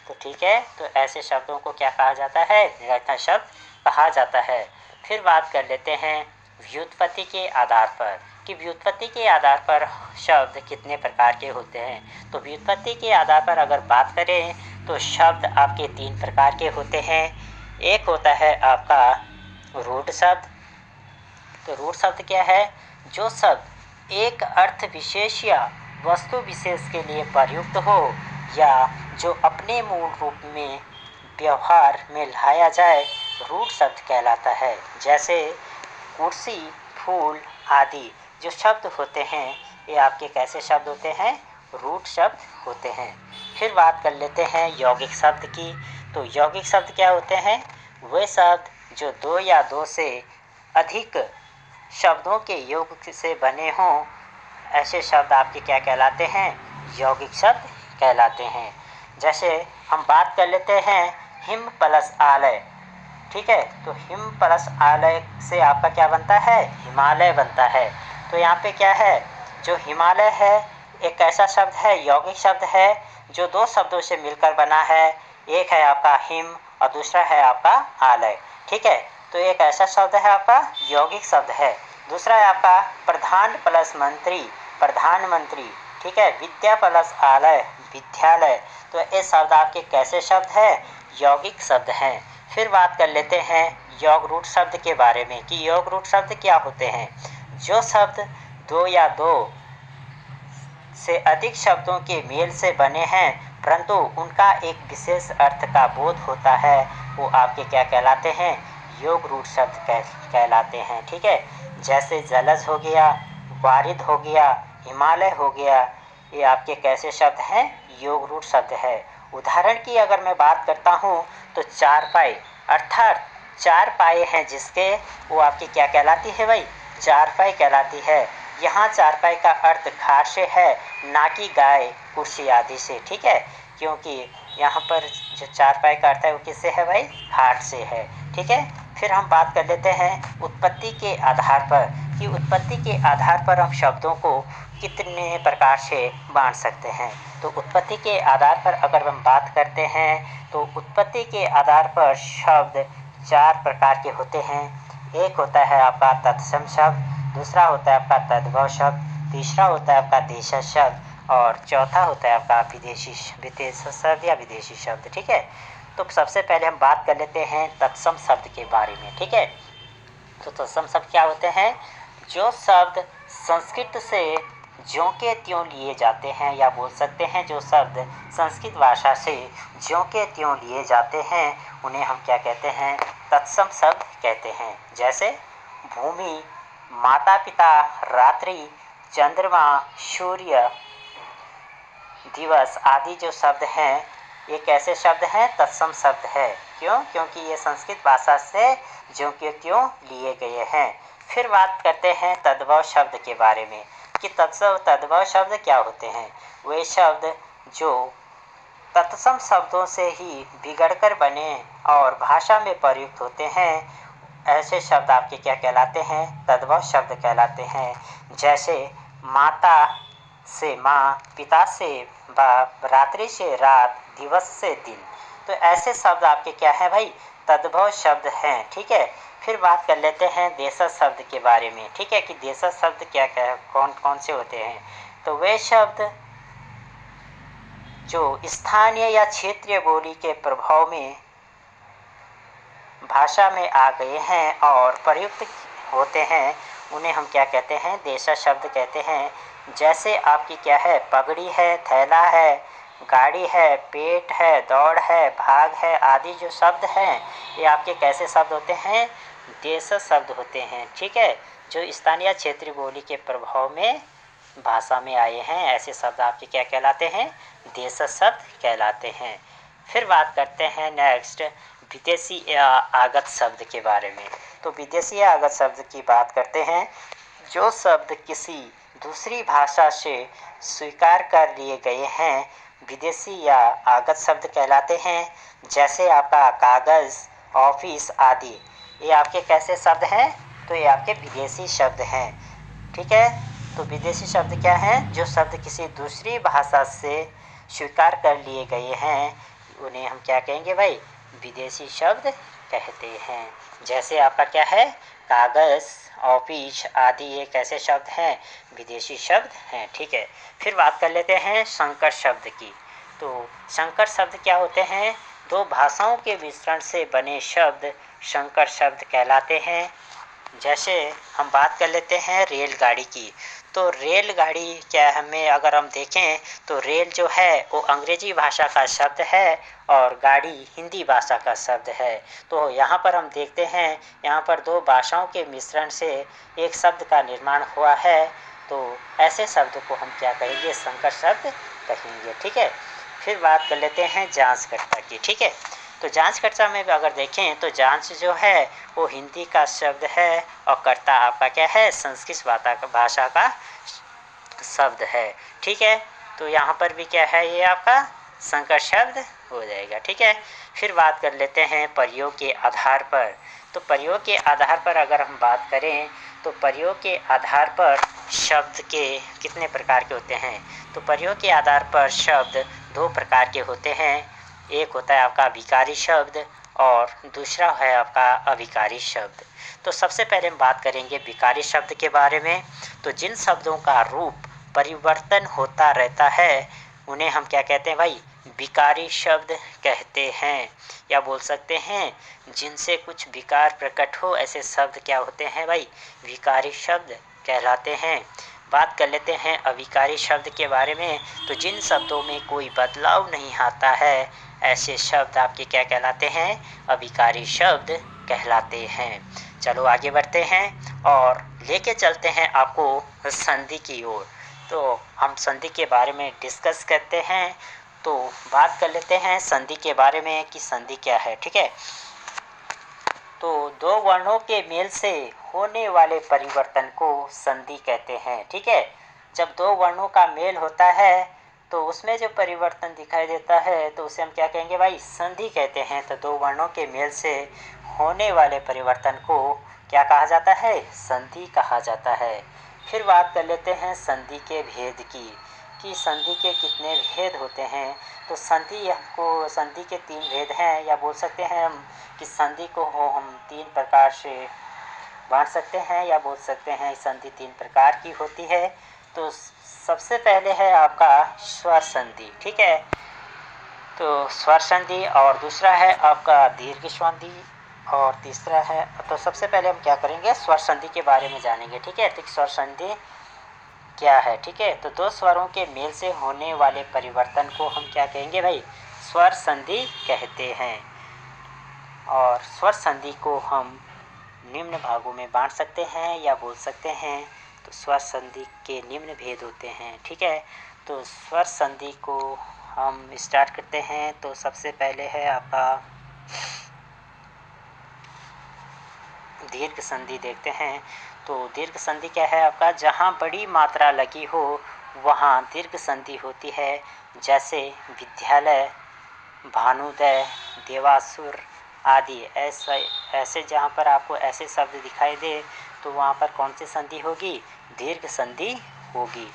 तो ठीक है, तो ऐसे शब्दों को क्या कहा जाता है, निरर्थक शब्द कहा जाता है। फिर बात कर लेते हैं व्युत्पत्ति के आधार पर, कि व्युत्पत्ति के आधार पर शब्द कितने प्रकार के होते हैं। तो व्युत्पत्ति के आधार पर अगर बात करें तो शब्द आपके 3 प्रकार के होते हैं। एक होता है आपका रूढ़ शब्द। तो रूढ़ शब्द क्या है, जो शब्द एक अर्थ विशेष या वस्तु विशेष के लिए प्रयुक्त हो, या जो अपने मूल रूप में व्यवहार में लाया जाए, रूढ़ शब्द कहलाता है। जैसे कुर्सी, फूल आदि जो शब्द होते हैं, ये आपके कैसे शब्द होते हैं, रूढ़ शब्द होते हैं। फिर बात कर लेते हैं यौगिक शब्द की। तो यौगिक शब्द क्या होते हैं, वे शब्द जो 2 या 2 से अधिक शब्दों के योग से बने हों, ऐसे शब्द आपके क्या कहलाते हैं, यौगिक शब्द कहलाते हैं। जैसे हम बात कर लेते हैं हिम प्लस आलय। ठीक है। तो हिम प्लस आलय से आपका क्या बनता है, हिमालय बनता है। तो यहाँ पे क्या है, जो हिमालय है एक ऐसा शब्द है, यौगिक शब्द है, जो दो शब्दों से मिलकर बना है। एक है आपका हिम और दूसरा है आपका आलय, ठीक है। तो एक ऐसा शब्द है आपका यौगिक शब्द है। दूसरा है आपका प्रधान प्लस मंत्री, प्रधानमंत्री, ठीक है। विद्या प्लस आलय, विद्यालय। तो ये शब्द आपके कैसे शब्द है, यौगिक शब्द हैं। फिर बात कर लेते हैं योग रूट शब्द के बारे में कि योग रूट शब्द क्या होते हैं। जो शब्द दो या दो से अधिक शब्दों के मेल से बने हैं परंतु उनका एक विशेष अर्थ का बोध होता है, वो आपके क्या कहलाते हैं, योग रूट शब्द कहलाते हैं, ठीक है। जैसे जलज हो गया, वारिद हो गया, हिमालय हो गया, ये आपके कैसे शब्द हैं, योग रूट शब्द है। उदाहरण की अगर मैं बात करता हूँ तो चारपाई, अर्थात चार पाए हैं जिसके, वो आपकी क्या कहलाती है भाई, चारपाई कहलाती है। यहाँ चारपाई का अर्थ खाट से है, ना कि गाय, कुर्सी आदि से, ठीक है। क्योंकि यहाँ पर जो चारपाई का अर्थ है वो किससे है भाई, खाट से है, ठीक है। फिर हम बात कर लेते हैं उत्पत्ति के आधार पर कि उत्पत्ति के आधार पर हम शब्दों को कितने प्रकार से बांट सकते हैं। तो उत्पत्ति के आधार पर अगर हम बात करते हैं तो उत्पत्ति के आधार पर शब्द चार प्रकार के होते हैं। एक होता है आपका तत्सम शब्द, दूसरा होता है आपका तद्भव शब्द, तीसरा होता है आपका देशज शब्द और चौथा होता है आपका विदेशी शब्द या विदेशी शब्द, ठीक है। तो सबसे पहले हम बात कर लेते हैं तत्सम शब्द के बारे में, ठीक है। तो तत्सम शब्द क्या होते हैं, जो शब्द संस्कृत से ज्यों के त्यों लिए जाते हैं, या बोल सकते हैं जो शब्द संस्कृत भाषा से ज्यों के त्यों लिए जाते हैं उन्हें हम क्या कहते हैं, तत्सम शब्द कहते हैं। जैसे भूमि, माता पिता, रात्रि, चंद्रमा, सूर्य, दिवस आदि जो शब्द हैं ये कैसे शब्द हैं, तत्सम शब्द है। क्यों, क्योंकि ये संस्कृत भाषा से ज्यों के त्यों लिए गए हैं। फिर बात करते हैं तद्भव शब्द के बारे में कि तद्भव शब्द क्या होते हैं। वे शब्द जो तत्सम शब्दों से ही बिगड़कर बने और भाषा में प्रयुक्त होते हैं, ऐसे शब्द आपके क्या कहलाते हैं, तद्भव शब्द कहलाते हैं। जैसे माता से माँ, पिता से बाप, रात्रि से रात, दिवस से दिन। तो ऐसे शब्द आपके क्या है भाई, तद्भव शब्द हैं, ठीक है। फिर बात कर लेते हैं देशज शब्द के बारे में, ठीक है, कि देशज शब्द क्या क्या कौन कौन से होते हैं। तो वे शब्द जो स्थानीय या क्षेत्रीय बोली के प्रभाव में भाषा में आ गए हैं और प्रयुक्त होते हैं उन्हें हम क्या कहते हैं, देशज शब्द कहते हैं। जैसे आपकी क्या है, पगड़ी है, थैला है, गाड़ी है, पेट है, दौड़ है, भाग है आदि जो शब्द हैं ये आपके कैसे शब्द होते हैं, देशज शब्द होते हैं, ठीक है। जो स्थानीय क्षेत्रीय बोली के प्रभाव में भाषा में आए हैं ऐसे शब्द आपके क्या कहलाते हैं, देशज शब्द कहलाते हैं। फिर बात करते हैं नेक्स्ट विदेशी या आगत शब्द के बारे में। तो विदेशी या आगत शब्द की बात करते हैं, जो शब्द किसी दूसरी भाषा से स्वीकार कर लिए गए हैं विदेशी या आगत शब्द कहलाते हैं। जैसे आपका कागज़, ऑफिस आदि, ये आपके कैसे शब्द हैं, तो ये आपके विदेशी शब्द हैं, ठीक है। तो विदेशी शब्द क्या हैं, जो शब्द किसी दूसरी भाषा से स्वीकार कर लिए गए हैं उन्हें हम क्या कहेंगे भाई, विदेशी शब्द कहते हैं। जैसे आपका क्या है, कागज़, ऑफिस आदि ये कैसे शब्द हैं, विदेशी शब्द हैं, ठीक है। फिर बात कर लेते हैं संकर शब्द की। तो संकर शब्द क्या होते हैं, दो भाषाओं के मिश्रण से बने शब्द संकर शब्द कहलाते हैं। जैसे हम बात कर लेते हैं रेलगाड़ी की। तो रेलगाड़ी क्या हमें अगर हम देखें तो रेल जो है वो अंग्रेजी भाषा का शब्द है और गाड़ी हिंदी भाषा का शब्द है। तो यहाँ पर हम देखते हैं यहाँ पर दो भाषाओं के मिश्रण से एक शब्द का निर्माण हुआ है। तो ऐसे शब्द को हम क्या कहेंगे, संकर शब्द कहेंगे, ठीक है। फिर बात कर लेते हैं जांचकर्ता की, ठीक है। तो जांचकर्ता में अगर देखें तो जांच जो है वो हिंदी का शब्द है और कर्ता आपका क्या है, संस्कृत भाषा का शब्द है, ठीक है। तो यहाँ पर भी क्या है, ये आपका संकर शब्द हो जाएगा। ठीक है, फिर बात कर लेते हैं प्रयोग के आधार पर। तो प्रयोग के आधार पर अगर हम बात करें तो प्रयोग के आधार पर शब्द के कितने प्रकार के होते हैं। तो प्रयोग के आधार पर शब्द दो प्रकार के होते हैं। एक होता है आपका विकारी शब्द और दूसरा है आपका अविकारी शब्द। तो सबसे पहले हम बात करेंगे विकारी शब्द के बारे में। तो जिन शब्दों का रूप परिवर्तन होता रहता है उन्हें हम क्या कहते हैं भाई, विकारी शब्द कहते हैं। या बोल सकते हैं जिनसे कुछ विकार प्रकट हो ऐसे शब्द क्या होते हैं भाई, विकारी शब्द कहलाते हैं। बात कर लेते हैं अविकारी शब्द के बारे में। तो जिन शब्दों में कोई बदलाव नहीं आता है ऐसे शब्द आपके क्या कहलाते हैं, अविकारी शब्द कहलाते हैं। चलो आगे बढ़ते हैं और लेके चलते हैं आपको संधि की ओर। तो हम संधि के बारे में डिस्कस करते हैं। तो बात कर लेते हैं संधि के बारे में कि संधि क्या है। ठीक है, तो दो वर्णों के मेल से होने वाले परिवर्तन को संधि कहते हैं। ठीक है, जब दो वर्णों का मेल होता है तो उसमें जो परिवर्तन दिखाई देता है तो उसे हम क्या कहेंगे भाई, संधि कहते हैं। तो दो वर्णों के मेल से होने वाले परिवर्तन को क्या कहा जाता है, संधि कहा जाता है। फिर बात कर लेते हैं संधि के भेद की कि संधि के कितने भेद होते हैं। तो संधि के तीन भेद हैं, या बोल सकते हैं हम कि संधि को हम तीन प्रकार से बांट सकते हैं, या बोल सकते हैं संधि तीन प्रकार की होती है। तो सबसे पहले है आपका स्वर संधि। ठीक है, तो स्वर संधि और दूसरा है आपका दीर्घ संधि और तीसरा है, तो सबसे पहले हम क्या करेंगे, स्वर संधि के बारे में जानेंगे। ठीक है, तो स्वर संधि क्या है। ठीक है, तो दो स्वरों के मेल से होने वाले परिवर्तन को हम क्या कहेंगे भाई, स्वर संधि कहते हैं। और स्वर संधि को हम निम्न भागों में बांट सकते हैं या बोल सकते हैं। तो स्वर संधि के निम्न भेद होते हैं। ठीक है, तो स्वर संधि को हम स्टार्ट करते हैं। तो सबसे पहले है आपका दीर्घ संधि देखते हैं। तो दीर्घ संधि क्या है आपका, जहाँ बड़ी मात्रा लगी हो वहाँ दीर्घ संधि होती है। जैसे विद्यालय, भानुदय, देवासुर आदि। ऐसे जहाँ पर आपको ऐसे शब्द दिखाई दे तो वहाँ पर कौन सी संधि होगी, दीर्घ संधि होगी।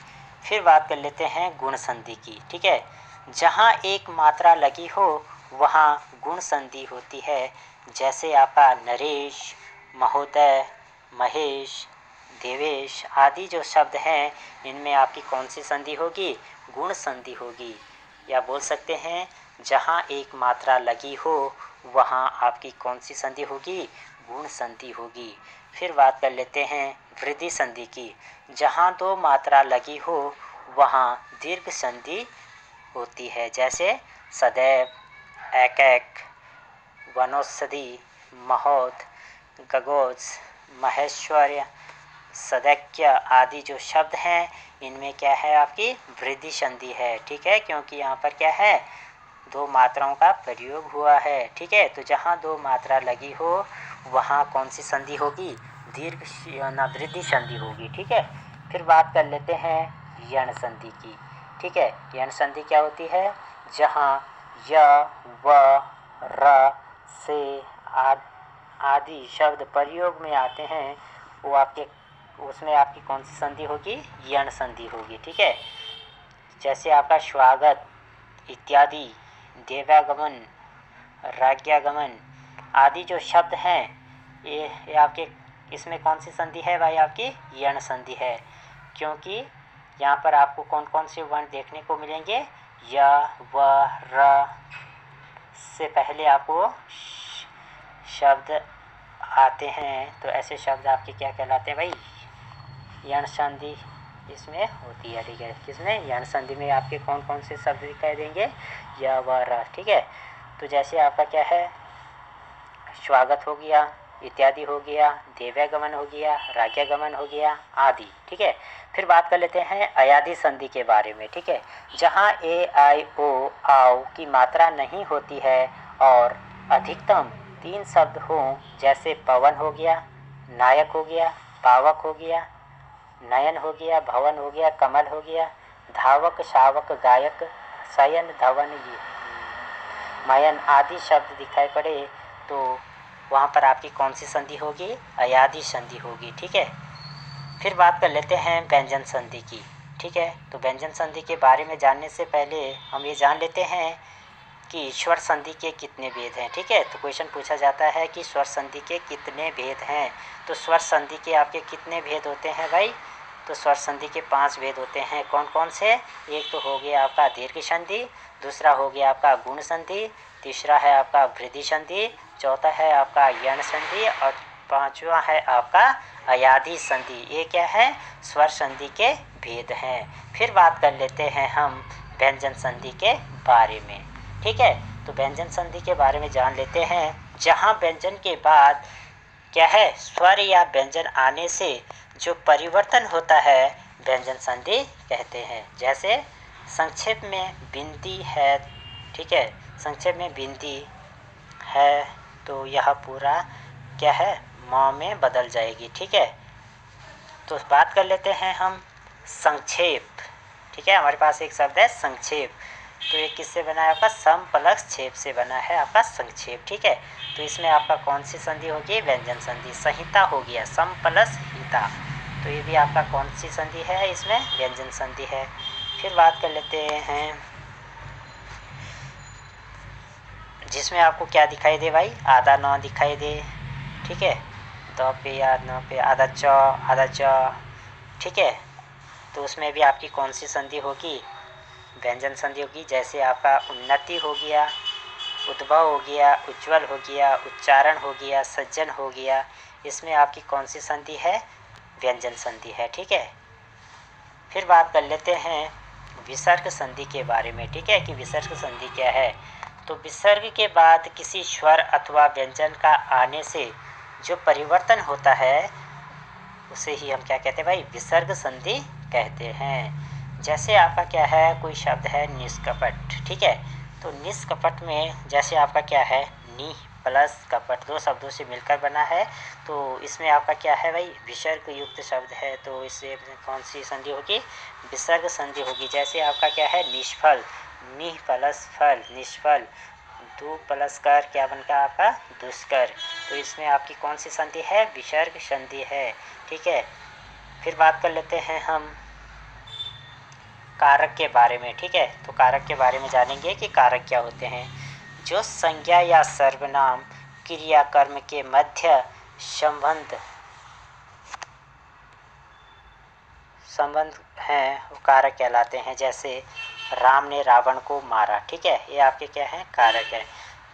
फिर बात कर लेते हैं गुण संधि की। ठीक है, जहाँ एक मात्रा लगी हो वहाँ गुण संधि होती है। जैसे आपका नरेश, महोदय, महेश, देवेश आदि जो शब्द हैं इनमें आपकी कौन सी संधि होगी, गुण संधि होगी। या बोल सकते हैं जहाँ एक मात्रा लगी हो वहाँ आपकी कौन सी संधि होगी, गुण संधि होगी। फिर बात कर लेते हैं वृद्धि संधि की। जहाँ दो मात्रा लगी हो वहाँ दीर्घ संधि होती है। जैसे सदैव, एकैक, वनौषधि, महोद, गगोज, महेश्वर्य, सदैक्य आदि जो शब्द हैं इनमें क्या है, आपकी वृद्धि संधि है। ठीक है, क्योंकि यहाँ पर क्या है, दो मात्राओं का प्रयोग हुआ है। ठीक है, तो जहाँ दो मात्रा लगी हो वहाँ कौन सी संधि होगी, वृद्धि संधि होगी। ठीक है, फिर बात कर लेते हैं यण संधि की। ठीक है, यण संधि क्या होती है, जहाँ य, व, र, से आदि शब्द प्रयोग में आते हैं वो आपके उसमें आपकी कौन सी संधि होगी, यण संधि होगी। ठीक है, जैसे आपका स्वागत इत्यादि, देवागमन, राज्ञागमन आदि जो शब्द हैं ये आपके इसमें कौन सी संधि है भाई, आपकी यण संधि है। क्योंकि यहाँ पर आपको कौन कौन से वर्ण देखने को मिलेंगे, य, व, र से पहले आपको शब्द आते हैं। तो ऐसे शब्द आपके क्या कहलाते हैं भाई, यण संधि इसमें होती है। ठीक है, किसमें, यण संधि में आपके कौन कौन से शब्द दिखाई देंगे, य, व, र। ठीक है, तो जैसे आपका क्या है, स्वागत हो गया, इत्यादि हो गया, देवागमन हो गया, राज्ञागमन हो गया आदि। ठीक है, फिर बात कर लेते हैं अयादि संधि के बारे में। ठीक है, जहाँ ए, आई, ओ, आओ की मात्रा नहीं होती है और अधिकतम तीन शब्द हों, जैसे पवन हो गया, नायक हो गया, पावक हो गया, नयन हो गया, भवन हो गया, कमल हो गया, धावक, शावक, गायक, शयन, धवन, मयन आदि शब्द दिखाई पड़े तो वहाँ पर आपकी कौन सी संधि होगी? अयादि संधि होगी। ठीक है, फिर बात कर लेते हैं व्यंजन संधि की। ठीक है, तो व्यंजन संधि के बारे में जानने से पहले हम ये जान लेते हैं कि स्वर संधि के कितने भेद हैं। ठीक है, तो क्वेश्चन पूछा जाता है कि स्वर संधि के कितने भेद हैं। तो स्वर संधि के आपके कितने भेद होते हैं भाई? तो स्वर संधि के 5 भेद होते हैं। कौन कौन से? एक तो हो गया आपका दीर्घ संधि, दूसरा हो गया आपका गुण संधि, तीसरा है आपका वृद्धि संधि, चौथा है आपका यण संधि और पांचवा है आपका अयादि संधि। ये क्या है? स्वर संधि के भेद हैं। फिर बात कर लेते हैं हम व्यंजन संधि के बारे में। ठीक है, तो व्यंजन संधि के बारे में जान लेते हैं। जहाँ व्यंजन के बाद क्या है, स्वर या व्यंजन आने से जो परिवर्तन होता है व्यंजन संधि कहते हैं। जैसे संक्षेप में बिंदी है। ठीक है, संक्षेप में बिंदी है तो यह पूरा क्या है, म में बदल जाएगी। ठीक है, तो बात कर लेते हैं हम संक्षेप। ठीक है, हमारे पास एक शब्द है संक्षेप, तो ये किससे बना है? आपका सम प्लस छेप से बना है आपका संक्षेप। ठीक है, तो इसमें आपका कौन सी संधि होगी? व्यंजन संधि। संहिता हो गया सम प्लस हिता, तो ये भी आपका कौन सी संधि है? इसमें व्यंजन संधि है। फिर बात कर लेते हैं जिसमें आपको क्या दिखाई दे भाई? आधा नौ दिखाई दे। ठीक है, दो पे या नौ पे आधा च, आधा च। ठीक है, तो उसमें भी आपकी कौन सी संधि होगी? व्यंजन संधि होगी। जैसे आपका उन्नति हो गया, उद्भव हो गया, उज्ज्वल हो गया, उच्चारण हो गया, सज्जन हो गया, इसमें आपकी कौन सी संधि है? व्यंजन संधि है। ठीक है, फिर बात कर लेते हैं विसर्ग संधि के बारे में। ठीक है, कि विसर्ग संधि क्या है? तो विसर्ग के बाद किसी स्वर अथवा व्यंजन का आने से जो परिवर्तन होता है उसे ही हम क्या कहते हैं भाई? विसर्ग संधि कहते हैं। जैसे आपका क्या है, कोई शब्द है निष्कपट। ठीक है, तो निष्कपट में जैसे आपका क्या है, नि प्लस कपट, दो शब्दों से मिलकर बना है, तो इसमें आपका क्या है भाई? विसर्ग युक्त शब्द है, तो इससे कौन सी संधि होगी? विसर्ग संधि होगी। जैसे आपका क्या है, निष्फल, नि प्लस फल, निष्फल, दो प्लस कर क्या बनता है आपका? दुष्कर, तो इसमें आपकी कौन सी संधि है? विसर्ग संधि है। ठीक है, फिर बात कर लेते हैं हम कारक के बारे में। ठीक है, तो कारक के बारे में जानेंगे कि कारक क्या होते हैं। जो संज्ञा या सर्वनाम क्रिया कर्म के मध्य संबंध हैं वो कारक कहलाते हैं। जैसे राम ने रावण को मारा। ठीक है, ये आपके क्या है? कारक है।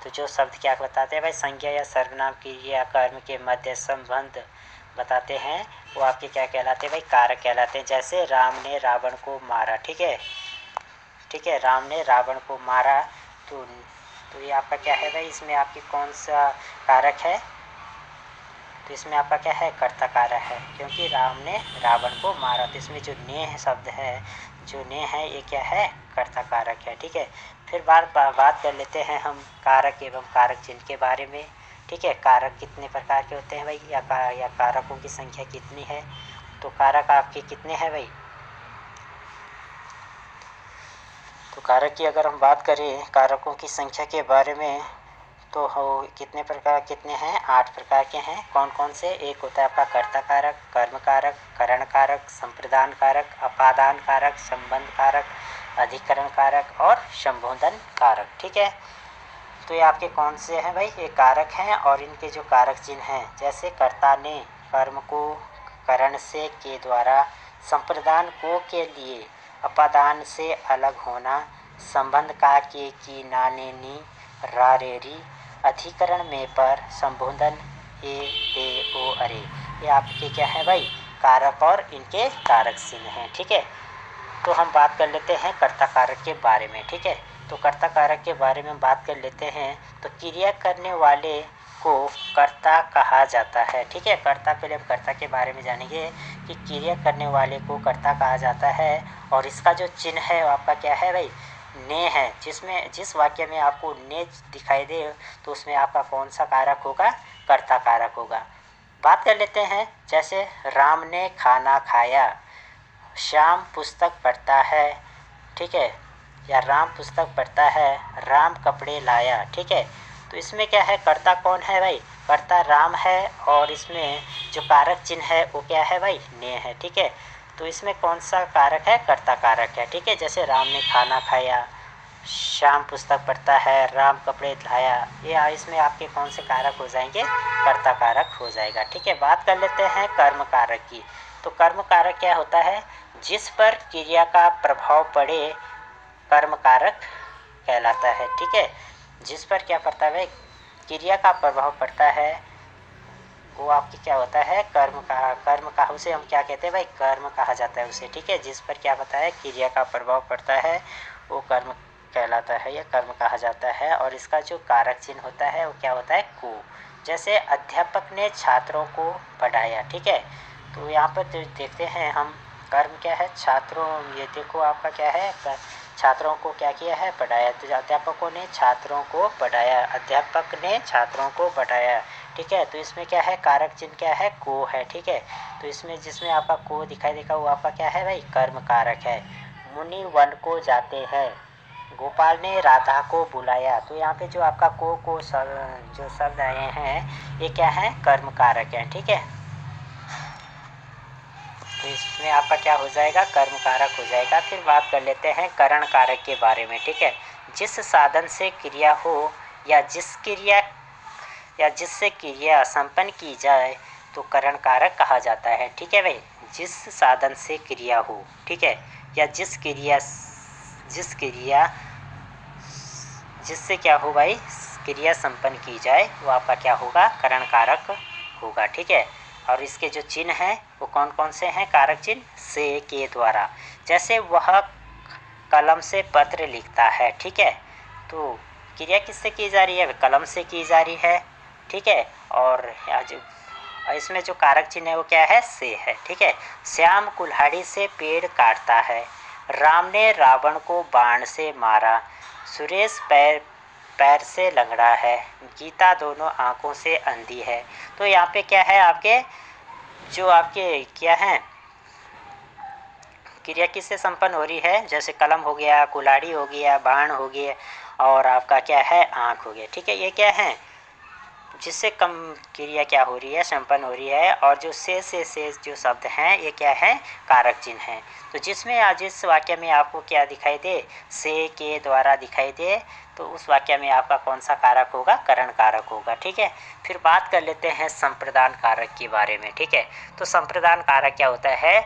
तो जो शब्द क्या बताते हैं भाई? संज्ञा या सर्वनाम क्रिया कर्म के मध्य संबंध बताते हैं, वो आपके क्या कहलाते हैं भाई? कारक कहलाते हैं। जैसे राम ने रावण को मारा। ठीक है, ठीक है, राम ने रावण को मारा, तो ये आपका क्या है भाई? इसमें आपकी कौन सा कारक है? तो इसमें आपका क्या है? कर्ता कारक है, क्योंकि राम ने रावण को मारा, तो इसमें जो ने शब्द है, जो ने है, ये क्या है? कर्ता कारक है। ठीक है, फिर बात कर लेते हैं हम कारक एवं कारक चिन्ह के बारे में। ठीक है, कारक कितने प्रकार के होते हैं भाई? या कारकों की संख्या कितनी है? तो कारक आपके कितने हैं भाई? तो कारक की अगर हम बात करें, कारकों की संख्या के बारे में, तो हो कितने प्रकार, कितने हैं? 8 प्रकार के हैं। कौन कौन से? एक होता है आपका कर्ता कारक, कर्म कारक, करण कारक, संप्रदान कारक, अपादान कारक, संबंध कारक, अधिकरण कारक और संबोधन कारक। ठीक है, तो ये आपके कौन से हैं भाई? ये कारक हैं, और इनके जो कारक चिन्ह हैं, जैसे कर्ता ने कर्म को करण से के द्वारा, संप्रदान को के लिए, अपादान से अलग होना, संबंध का के की ना ने नी रा रे री, अधिकरण में पर, संबोधन ए ओ अरे। ये आपके क्या है भाई? कारक और इनके कारक चिन्ह हैं। ठीक है, तो हम बात कर लेते हैं कर्ता कारक के बारे में। ठीक है, तो कर्ता कारक के बारे में बात कर लेते हैं। तो क्रिया करने वाले को कर्ता कहा जाता है। ठीक है, कर्ता, पहले हम कर्ता के बारे में जानेंगे कि क्रिया करने वाले को कर्ता कहा जाता है, और इसका जो चिन्ह है वो आपका क्या है भाई? ने है। जिस वाक्य में आपको ने दिखाई दे तो उसमें आपका कौन सा कारक होगा? कर्ता कारक होगा। बात कर लेते हैं, जैसे राम ने खाना खाया, श्याम पुस्तक पढ़ता है। ठीक है, या राम पुस्तक पढ़ता है, राम कपड़े लाया। ठीक है, तो इसमें क्या है, कर्ता कौन है भाई, कर्ता राम है, और इसमें जो कारक चिन्ह है वो क्या है भाई, ने है। ठीक है, तो इसमें कौन सा कारक है, कर्ता कारक है। ठीक है, जैसे राम ने खाना खाया, श्याम पुस्तक पढ़ता है, राम कपड़े लाया, ये इसमें आपके कौन से कारक हो जाएंगे, कर्ता कारक हो जाएगा। ठीक है, बात कर लेते हैं कर्म कारक की। तो कर्म कारक क्या होता है, जिस पर क्रिया का प्रभाव पड़े कर्म कारक कहलाता है। ठीक है, जिस पर क्या पड़ता है, क्रिया का प्रभाव पड़ता है, वो आपकी क्या होता है, कर्म का उसे हम क्या कहते हैं भाई, कर्म कहा जाता है उसे। ठीक है, जिस पर क्या पता है, क्रिया का प्रभाव पड़ता है, वो कर्म कहलाता है या कर्म कहा जाता है। और इसका जो कारक चिन्ह होता है वो क्या होता है, को। जैसे अध्यापक ने छात्रों को पढ़ाया। ठीक है, तो यहाँ पर जो देखते हैं हम, कर्म क्या है, छात्रों, ये देखो आपका क्या है, छात्रों को क्या किया है, पढ़ाया। तो अध्यापकों ने छात्रों को पढ़ाया, अध्यापक ने छात्रों को पढ़ाया। ठीक है, तो इसमें क्या है, कारक चिन्ह क्या है, को है। ठीक है, तो इसमें जिसमें आपका को दिखाई देगा वो आपका क्या है भाई, कर्म कारक है। मुनि वन को जाते हैं, गोपाल ने राधा को बुलाया। तो यहाँ पे जो आपका को जो शब्द आए हैं ये क्या है, कर्म कारक है। ठीक है, तो इसमें आपका क्या हो जाएगा, कर्म कारक हो जाएगा। फिर बात कर लेते हैं करण कारक के बारे में। ठीक है, जिस साधन से क्रिया हो या जिससे क्रिया संपन्न की जाए तो करण कारक कहा जाता है। ठीक है भाई, जिस साधन से क्रिया हो, ठीक है, या जिससे क्या हो भाई, क्रिया संपन्न की जाए, वो आपका क्या होगा, करण कारक होगा। ठीक है, और इसके जो चिन्ह हैं वो कौन कौन से हैं, कारक चिन्ह, से, के द्वारा। जैसे वह कलम से पत्र लिखता है। ठीक है, तो क्रिया किससे की जा रही है, कलम से की जा रही है। ठीक है, और इसमें जो कारक चिन्ह है वो क्या है, से है। ठीक है, श्याम कुल्हाड़ी से पेड़ काटता है, राम ने रावण को बाण से मारा, सुरेश पैर से लंगड़ा है, गीता दोनों आंखों से अंधी है। तो यहाँ पे क्या है, आपके जो आपके क्या है, क्रिया किससे संपन्न हो रही है, जैसे कलम हो गया, कुल्हाड़ी हो गया, बाण हो गया, और आपका क्या है, आँख हो गया। ठीक है, ये क्या है, जिससे कम क्रिया क्या हो रही है, संपन्न हो रही है। और जो से जो शब्द हैं ये क्या है, कारक चिन्ह हैं। तो जिसमें आज इस वाक्य में आपको क्या दिखाई दे, से, के द्वारा दिखाई दे, तो उस वाक्य में आपका कौन सा कारक होगा, करण कारक होगा। ठीक है, फिर बात कर लेते हैं संप्रदान कारक के बारे में। ठीक है, तो संप्रदान कारक क्या होता है,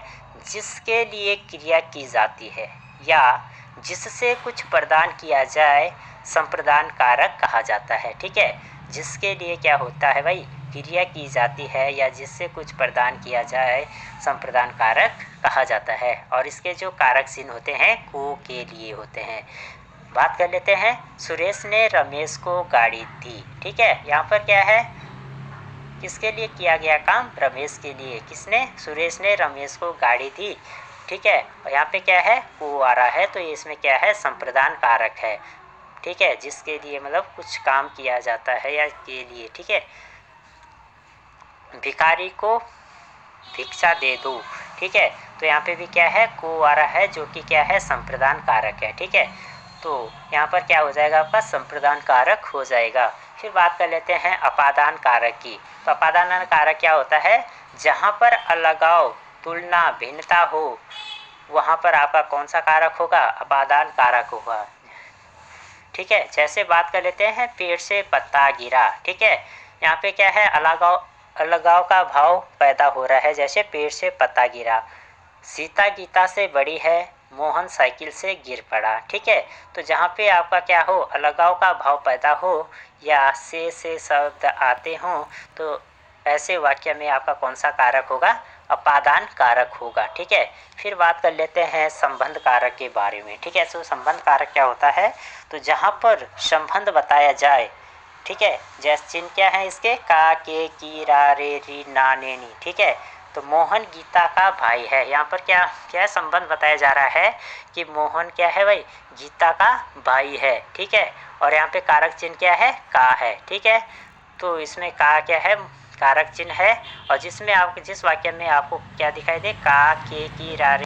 जिसके लिए क्रिया की जाती है या जिससे कुछ प्रदान किया जाए, संप्रदान कारक कहा जाता है। ठीक है, जिसके लिए क्या होता है भाई, क्रिया की जाती है या जिससे कुछ प्रदान किया जाए, संप्रदान कारक कहा जाता है। और इसके जो कारक चिन्ह होते हैं, को, के लिए होते हैं। बात कर लेते हैं, सुरेश ने रमेश को गाड़ी दी। ठीक है, यहाँ पर क्या है, किसके लिए किया गया काम, रमेश के लिए। किसने, सुरेश ने रमेश को गाड़ी दी। ठीक है, और यहाँ पे क्या है, को आ रहा है, तो इसमें क्या है, संप्रदान कारक है। ठीक है, जिसके लिए मतलब कुछ काम किया जाता है या के लिए। ठीक है, भिखारी को भिक्षा दे दो। ठीक है, तो यहाँ पे भी क्या है, को आ रहा है, जो कि क्या है, संप्रदान कारक है। ठीक है, तो यहाँ पर क्या हो जाएगा, आपका संप्रदान कारक हो जाएगा। फिर बात कर लेते हैं अपादान कारक की। तो अपादान कारक क्या होता है, जहाँ पर अलगाव, तुलना, भिन्नता हो, वहाँ पर आपका कौन सा कारक होगा, अपादान कारक होगा। ठीक है, जैसे बात कर लेते हैं, पेड़ से पत्ता गिरा। ठीक है, यहाँ पे क्या है, अलगाव का भाव पैदा हो रहा है, जैसे पेड़ से पत्ता गिरा। सीता गीता से बड़ी है, मोहन साइकिल से गिर पड़ा। ठीक है, तो जहाँ पे आपका क्या हो, अलगाव का भाव पैदा हो या से शब्द आते हों, तो ऐसे वाक्य में आपका कौन सा कारक होगा, अपादान कारक होगा। ठीक है, फिर बात कर लेते हैं संबंध कारक के बारे में। ठीक है, तो संबंध कारक क्या होता है, तो जहाँ पर संबंध बताया जाए। ठीक है, जैसे चिन्ह क्या है इसके, का, के, की, रा, रे, री, ना, ने, नी। ठीक है, तो मोहन गीता का भाई है। यहाँ पर क्या क्या संबंध बताया जा रहा है कि मोहन क्या है भाई, गीता का भाई है। ठीक है, और यहाँ पे कारक चिन्ह क्या है, का है। ठीक है, तो इसमें का क्या है, कारक चिन्ह है। और जिसमें आपको जिस वाक्य में आपको क्या दिखाई दे, का, के, की, रा, रे,